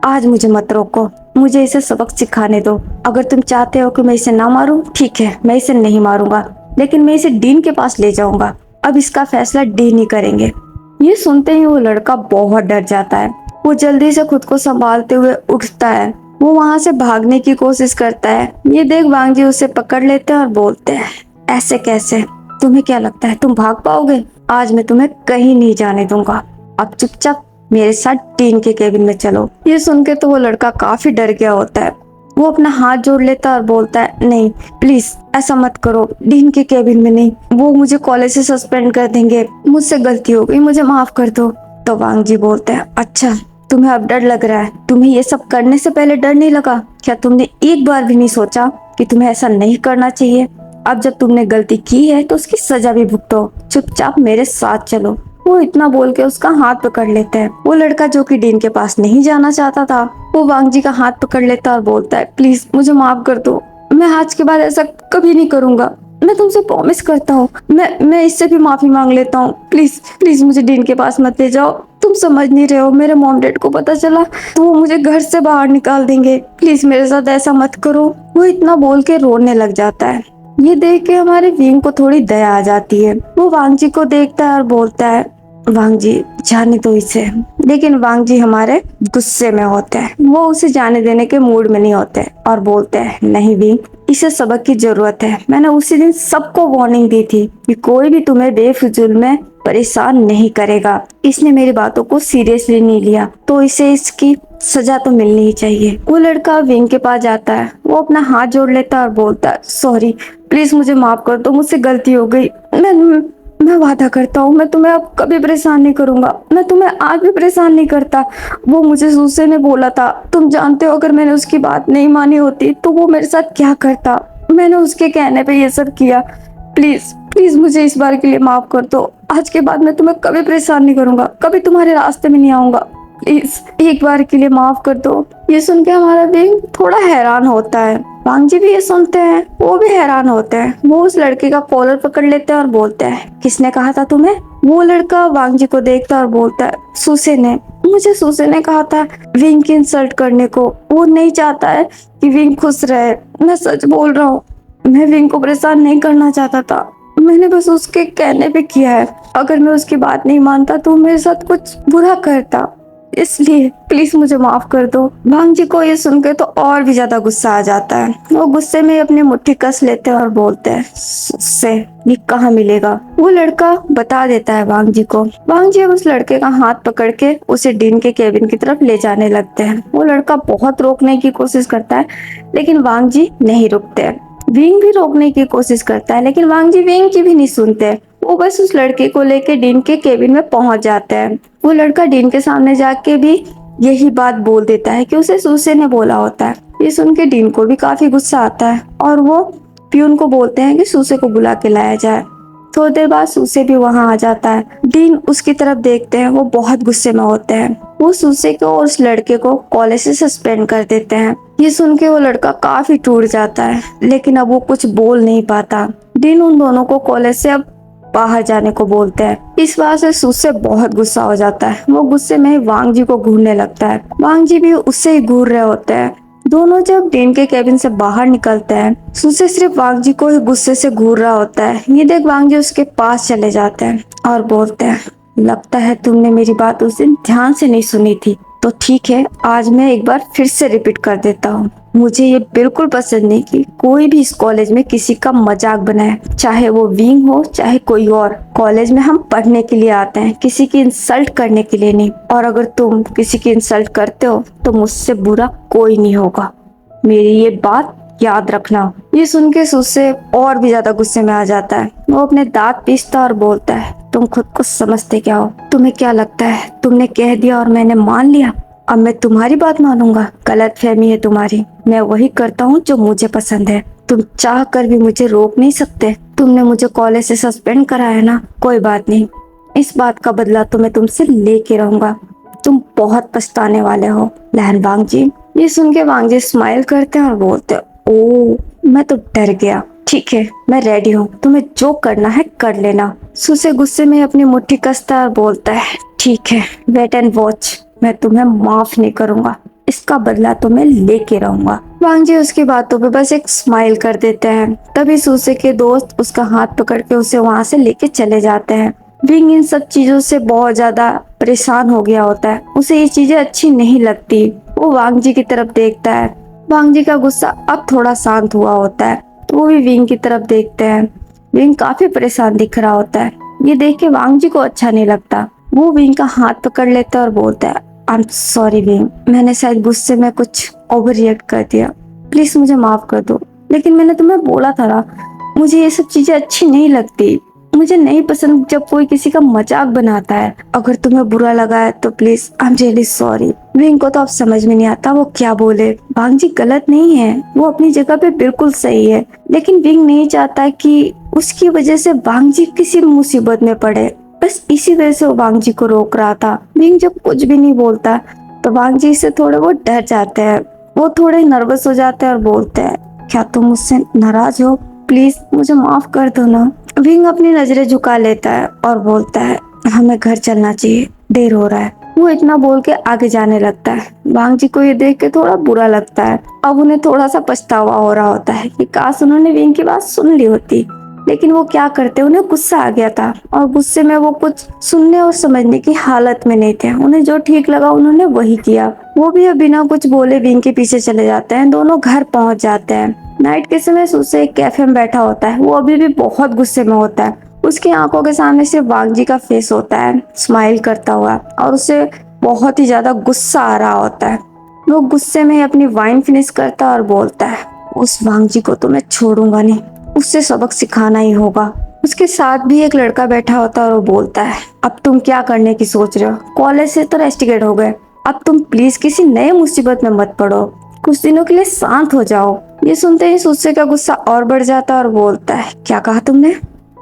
आज मुझे मत रोको, मुझे इसे सबक सिखाने दो। अगर तुम चाहते हो कि मैं इसे ना मारूं, ठीक है, मैं इसे नहीं मारूंगा, लेकिन मैं इसे डीन के पास ले जाऊंगा। अब इसका फैसला डीन ही करेंगे। ये सुनते ही वो लड़का बहुत डर जाता है। वो जल्दी से खुद को संभालते हुए उठता है। वो वहां से भागने की कोशिश करता है। ये देख वांग जी उसे पकड़ लेते हैं और बोलते हैं, ऐसे कैसे? तुम्हें क्या लगता है तुम भाग पाओगे? आज मैं तुम्हें कहीं नहीं जाने दूंगा। अब चुपचाप मेरे साथ टीन के केबिन में चलो। ये सुन के तो वो लड़का काफी डर गया होता है। वो अपना हाथ जोड़ लेता है और बोलता है, नहीं प्लीज ऐसा मत करो, डीन के केबिन में नहीं, वो मुझे कॉलेज से सस्पेंड कर देंगे, मुझसे गलती हो गई, मुझे माफ कर दो। तो वांग जी बोलते हैं, अच्छा तुम्हें अब डर लग रहा है, तुम्हें ये सब करने से पहले डर नहीं लगा क्या? तुमने एक बार भी नहीं सोचा कि तुम्हें ऐसा नहीं करना चाहिए? अब जब तुमने गलती की है तो उसकी सजा भी भुगतो, चुपचाप मेरे साथ चलो। वो इतना बोल के उसका हाथ पकड़ लेते हैं। वो लड़का जो कि डीन के पास नहीं जाना चाहता था, वो वांग जी का हाथ पकड़ लेता है और बोलता है, प्लीज मुझे माफ कर दो, मैं आज के बाद ऐसा कभी नहीं करूंगा, मैं तुमसे प्रॉमिस करता हूँ, मैं इससे भी माफी मांग लेता हूँ, प्लीज प्लीज मुझे डीन के पास मत ले जाओ। तुम समझ नहीं रहे हो, मेरे मॉम डैड को पता चला तो वो मुझे घर से बाहर निकाल देंगे, प्लीज मेरे साथ ऐसा मत करो। वो इतना बोल के रोने लग जाता है। ये देख के हमारे विंग को थोड़ी दया आ जाती है। वो वांग जी को देखता है और बोलता है, वांग जी जाने दो इसे। लेकिन वांग जी हमारे गुस्से में होते हैं, वो उसे जाने देने के मूड में नहीं होते और बोलते हैं, नहीं विंग, इसे सबक की जरूरत है। मैंने उसी दिन सबको वार्निंग दी थी कि कोई भी तुम्हें बेफिजूल में परेशान नहीं करेगा। इसने मेरी बातों को सीरियसली नहीं लिया, तो इसे इसकी सजा तो मिलनी ही चाहिए। वो लड़का विंग के पास जाता है, वो अपना हाथ जोड़ लेता है और बोलता है, सॉरी प्लीज मुझे माफ कर दो, मुझसे गलती हो गई। मैं वादा करता हूँ मैं तुम्हें अब कभी परेशान नहीं करूंगा, मैं तुम्हें आज भी परेशान नहीं करता। वो मुझे सूसे ने बोला था, तुम जानते हो अगर मैंने उसकी बात नहीं मानी होती तो वो मेरे साथ क्या करता। मैंने उसके कहने पे ये सब किया। प्लीज प्लीज मुझे इस बार के लिए माफ कर दो। आज के बाद मैं तुम्हें कभी परेशान नहीं करूंगा, कभी तुम्हारे रास्ते में नहीं आऊंगा, प्लीज एक बार के लिए माफ कर दो। ये सुन के हमारा विंग थोड़ा हैरान होता है। वांग जी भी ये सुनते हैं, वो भी हैरान होते हैं। वो उस लड़के का कॉलर पकड़ लेते हैं और बोलते हैं, किसने कहा था तुम्हें? वो लड़का वांग जी को देखता है और बोलता है, सूसे ने, मुझे सूसे ने कहा था विंग की इंसल्ट करने को। वो नहीं चाहता है कि विंग खुश रहे। मैं सच बोल रहा हूँ, मैं विंग को परेशान नहीं करना चाहता था, मैंने बस उसके कहने पे किया है। अगर मैं उसकी बात नहीं मानता तो मेरे साथ कुछ बुरा करता, इसलिए प्लीज मुझे माफ कर दो। वांग जी को ये सुनकर तो और भी ज्यादा गुस्सा आ जाता है। वो गुस्से में अपनी मुट्ठी कस लेते हैं और बोलते हैं, उससे ये कहाँ मिलेगा? वो लड़का बता देता है वांग जी को। वांग जी उस लड़के का हाथ पकड़ के उसे डीन के केबिन की तरफ ले जाने लगते हैं। वो लड़का बहुत रोकने की कोशिश करता है, लेकिन वांग जी नहीं रुकते। विंग भी रोकने की कोशिश करता है, लेकिन वांग जी विंग की भी नहीं सुनते। वो बस उस लड़के को लेके डीन के केबिन में पहुंच जाते हैं। वो लड़का डीन के सामने जाके भी यही बात बोल देता है कि उसे सूसे ने बोला होता है। ये सुन के डीन को भी काफी गुस्सा आता है और वो प्यून को बोलते हैं कि सूसे को बुला के लाया जाए। थोड़ी देर बाद सूसे भी वहां आ जाता है। डीन उसकी तरफ देखते हैं, वो बहुत गुस्से में होते हैं। वो सूसे को और उस लड़के को कॉलेज से सस्पेंड कर देते हैं। ये सुन के वो लड़का काफी टूट जाता है, लेकिन अब वो कुछ बोल नहीं पाता। डीन उन दोनों को कॉलेज से अब बाहर जाने को बोलते हैं। इस बात से सूसे बहुत गुस्सा हो जाता है। वो गुस्से में वांग जी को घूरने लगता है। वांग जी भी उससे ही घूर रहे होते हैं। दोनों जब डीन के केबिन से बाहर निकलते हैं, सूसे सिर्फ वांग जी को ही गुस्से से घूर रहा होता है। ये देख वांग जी उसके पास चले जाते हैं और बोलते हैं, लगता है तुमने मेरी बात उस दिन ध्यान से नहीं सुनी थी, तो ठीक है आज मैं एक बार फिर से रिपीट कर देता हूँ। मुझे ये बिल्कुल पसंद नहीं कि कोई भी इस कॉलेज में किसी का मजाक बनाए, चाहे वो विंग हो चाहे कोई और। कॉलेज में हम पढ़ने के लिए आते हैं, किसी की इंसल्ट करने के लिए नहीं। और अगर तुम किसी की इंसल्ट करते हो तो मुझसे बुरा कोई नहीं होगा, मेरी ये बात याद रखना। ये सुन के सूसे और भी ज्यादा गुस्से में आ जाता है। वो अपने दांत पीसता और बोलता है, तुम खुद को समझते क्या हो? तुम्हें क्या लगता है तुमने कह दिया और मैंने मान लिया, अब मैं तुम्हारी बात मानूंगा? गलत फहमी है तुम्हारी। मैं वही करता हूँ जो मुझे पसंद है। तुम चाह कर भी मुझे रोक नहीं सकते। तुमने मुझे कॉलेज से सस्पेंड कराया ना, कोई बात नहीं, इस बात का बदला तो मैं तुमसे लेके रहूंगा। तुम बहुत पछताने वाले हो लहन वांग जी। ये सुन के वांग जी स्माइल करते हैं और बोलते हैं, ओ मैं तो डर गया। ठीक है मैं रेडी हूँ, तुम्हें जो करना है कर लेना। सूसे गुस्से में अपनी मुट्ठी कसता और बोलता है, ठीक है वेट एंड वॉच, मैं तुम्हें माफ नहीं करूंगा, इसका बदला तो मैं लेके रहूंगा। वांग जी उसकी बातों पे बस एक स्माइल कर देते हैं। तभी सूसे के दोस्त उसका हाथ पकड़ के उसे वहां से लेके चले जाते हैं। विंग इन सब चीजों से बहुत ज्यादा परेशान हो गया होता है, उसे ये चीजें अच्छी नहीं लगती। वो वांग जी की तरफ देखता है। वांग जी का गुस्सा अब थोड़ा शांत हुआ होता है, तो वो भी विंग की तरफ देखते हैं। विंग काफी परेशान दिख रहा होता है। ये देख के वांग जी को अच्छा नहीं लगता। वो विंग का हाथ पकड़ लेता है और बोलता है, आई एम सॉरी विंग, मैंने शायद गुस्से में कुछ ओवर रिएक्ट कर दिया, प्लीज मुझे माफ कर दो। लेकिन मैंने तुम्हें बोला था ना, मुझे ये सब चीजें अच्छी नहीं लगती। मुझे नहीं पसंद जब कोई किसी का मजाक बनाता है। अगर तुम्हें बुरा लगा है तो please I am really sorry. Wing को तो अब समझ में नहीं आता वो क्या बोले। वांग जी गलत नहीं है, वो अपनी जगह पे बिल्कुल सही है, लेकिन विंग नहीं चाहता कि उसकी वजह से वांग जी किसी मुसीबत में पड़े। बस इसी वजह से वो वांग जी को रोक रहा था। विंग जब कुछ भी नहीं बोलता तो वांग जी से थोड़े वो डर जाते हैं। वो थोड़े नर्वस हो जाते हैं और बोलते हैं, क्या तुम मुझसे नाराज हो? प्लीज मुझे माफ कर दो ना। विंग अपनी नजरें झुका लेता है और बोलता है, हमें घर चलना चाहिए, देर हो रहा है। वो इतना बोल के आगे जाने लगता है। वांग जी को ये देख के थोड़ा बुरा लगता है। अब उन्हें थोड़ा सा पछतावा हो रहा होता है कि काश उन्होंने विंग की बात सुन ली होती, लेकिन वो क्या करते, उन्हें गुस्सा आ गया था और गुस्से में वो कुछ सुनने और समझने की हालत में नहीं थे। उन्हें जो ठीक लगा उन्होंने वही किया। वो भी अब बिना कुछ बोले विंग के पीछे चले जाते हैं। दोनों घर पहुंच जाते हैं। नाइट के समय सुसे एक कैफे में बैठा होता है। वो अभी भी बहुत गुस्से में होता है। उसकी आंखों के सामने सिर्फ वांग जी का फेस होता है, स्माइल करता हुआ, और उसे बहुत ही ज्यादा गुस्सा आ रहा होता है। वो गुस्से में ही अपनी वाइन फिनिश करता है और बोलता है, उस वांग जी को तो मैं छोड़ूंगा नहीं, उससे सबक सिखाना ही होगा। उसके साथ भी एक लड़का बैठा होता है और वो बोलता है, अब तुम क्या करने की सोच रहे हो? कॉलेज से तो रेस्टिकेट हो गए, अब तुम प्लीज किसी नए मुसीबत में मत पड़ो, कुछ दिनों के लिए शांत हो जाओ। ये सुनते ही सुस्से का गुस्सा और बढ़ जाता है और बोलता है, क्या कहा तुमने?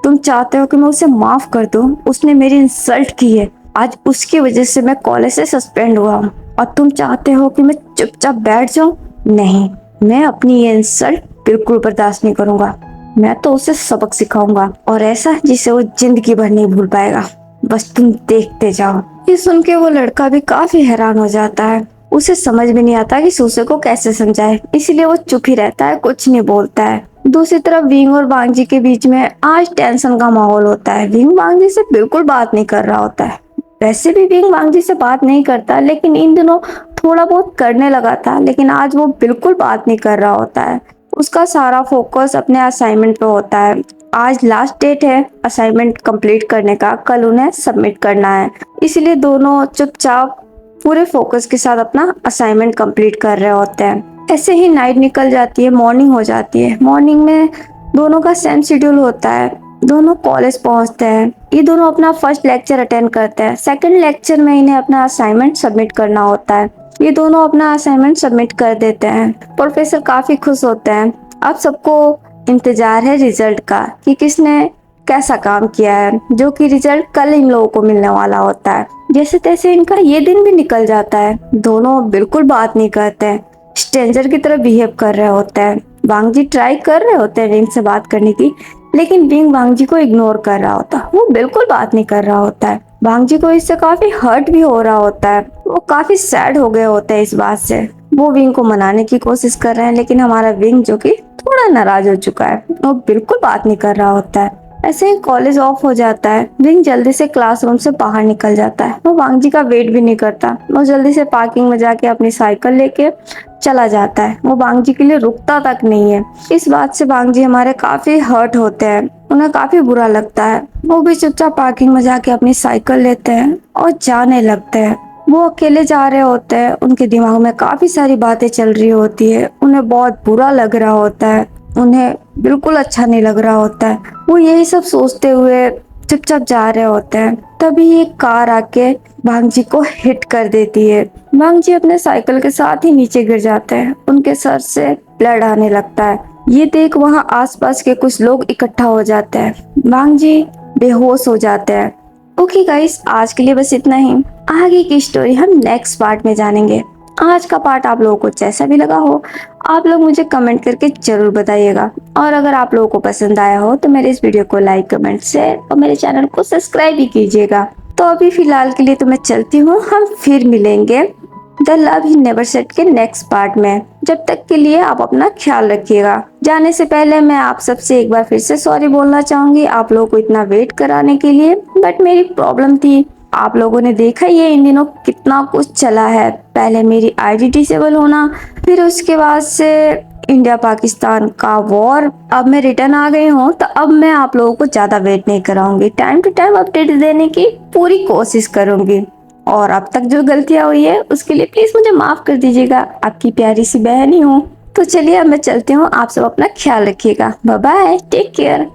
तुम चाहते हो कि मैं उसे माफ कर दूं? उसने मेरी इंसल्ट की है, आज उसकी वजह से मैं कॉलेज से सस्पेंड हुआ हूँ, और तुम चाहते हो कि मैं चुपचाप बैठ जाऊं? नहीं, मैं अपनी ये इंसल्ट बिल्कुल बर्दाश्त नहीं करूंगा। मैं तो उसे सबक सिखाऊंगा, और ऐसा जिसे वो जिंदगी भर नहीं भूल पाएगा। बस तुम देखते जाओ। ये सुन के वो लड़का भी काफी हैरान हो जाता है। उसे समझ में नहीं आता कि सुसे को कैसे समझाए, इसलिए वो चुप ही रहता है, कुछ नहीं बोलता है। दूसरी तरफ विंग और वांग जी के बीच में आज टेंशन का माहौल होता है। विंग वांग जी से बिल्कुल बात नहीं कर रहा होता है। वैसे भी विंग वांग जी से बात नहीं करता, लेकिन इन दिनों थोड़ा बहुत करने लगा था। लेकिन आज वो बिल्कुल बात नहीं कर रहा होता है। उसका सारा फोकस अपने असाइनमेंट पे होता है। आज लास्ट डेट है असाइनमेंट कंप्लीट करने का, कल उन्हें सबमिट करना है। इसलिए दोनों चुपचाप पूरे फोकस के साथ अपना असाइनमेंट कंप्लीट कर रहे होते हैं। ऐसे ही नाइट निकल जाती है, मॉर्निंग हो जाती है। मॉर्निंग में दोनों का सेम शेड्यूल होता है। दोनों कॉलेज पहुंचते हैं। ये दोनों अपना फर्स्ट लेक्चर अटेंड करते हैं। सेकंड लेक्चर में इन्हें अपना असाइनमेंट सबमिट करना होता है। ये दोनों अपना असाइनमेंट सबमिट कर देते हैं। प्रोफेसर काफी खुश होते हैं। अब सबको इंतजार है रिजल्ट का कि किसने कैसा काम किया है, जो कि रिजल्ट कल इन लोगों को मिलने वाला होता है। जैसे तैसे इनका ये दिन भी निकल जाता है। दोनों बिल्कुल बात नहीं करते हैं, स्ट्रेंजर की तरह बिहेव कर रहे होते हैं। वांग जी ट्राई कर रहे होते हैं विंग से बात करने की, लेकिन विंग वांग जी को इग्नोर कर रहा होता है। वो बिल्कुल बात नहीं कर रहा होता है। वांग जी को इससे काफी हर्ट भी हो रहा होता है। वो काफी सैड हो गए होते हैं इस बात से। वो विंग को मनाने की कोशिश कर रहे हैं, लेकिन हमारा विंग जो कि थोड़ा नाराज हो चुका है, वो बिल्कुल बात नहीं कर रहा होता है। ऐसे ही कॉलेज ऑफ हो जाता है। विंग जल्दी से क्लासरूम से बाहर निकल जाता है। वो वांग जी का वेट भी नहीं करता। वो जल्दी से पार्किंग में जाके अपनी साइकिल लेके चला जाता है। वो वांग जी के लिए रुकता तक नहीं है। इस बात से वांग जी हमारे काफी हर्ट होते हैं, उन्हें काफी बुरा लगता है। वो भी चुपचाप पार्किंग में जाके अपनी साइकिल लेते हैं और जाने लगते हैं। वो अकेले जा रहे होते हैं। उनके दिमाग में काफी सारी बातें चल रही होती है। उन्हें बहुत बुरा लग रहा होता है, उन्हें बिल्कुल अच्छा नहीं लग रहा होता है। वो यही सब सोचते हुए चुपचाप जा रहे होते हैं। तभी एक कार आके वांग जी को हिट कर देती है। वांग जी अपने साइकिल के साथ ही नीचे गिर जाते हैं। उनके सर से ब्लड आने लगता है। ये देख वहाँ आसपास के कुछ लोग इकट्ठा हो जाते हैं। वांग जी बेहोश हो जाते हैं। ओके गाइस, आज के लिए बस इतना ही। आगे की स्टोरी हम नेक्स्ट पार्ट में जानेंगे। आज का पार्ट आप लोगों को जैसा भी लगा हो, आप लोग मुझे कमेंट करके जरूर बताइएगा। और अगर आप लोगों को पसंद आया हो तो मेरे इस वीडियो को लाइक, कमेंट, शेयर और मेरे चैनल को सब्सक्राइब भी कीजिएगा। तो अभी फिलहाल के लिए तो मैं चलती हूँ। हम फिर मिलेंगे the love he never set के नेक्स्ट पार्ट में। जब तक के लिए आप अपना ख्याल रखिएगा। जाने से पहले मैं आप सबसे एक बार फिर से सॉरी बोलना चाहूंगी आप लोगों को इतना वेट कराने के लिए। बट मेरी प्रॉब्लम थी, आप लोगों ने देखा ये इन दिनों कितना कुछ चला है। पहले मेरी आईडी डिसेबल होना, फिर उसके बाद से इंडिया पाकिस्तान का वॉर। अब मैं रिटर्न आ गई हूँ तो अब मैं आप लोगों को ज्यादा वेट नहीं कराऊंगी, टाइम टू टाइम अपडेट देने की पूरी कोशिश करूंगी। और अब तक जो गलतियां हुई है उसके लिए प्लीज मुझे माफ कर दीजिएगा, आपकी प्यारी सी बहन ही हूँ। तो चलिए अब मैं चलती हूँ, आप सब अपना ख्याल रखिएगा। Bye bye, take care.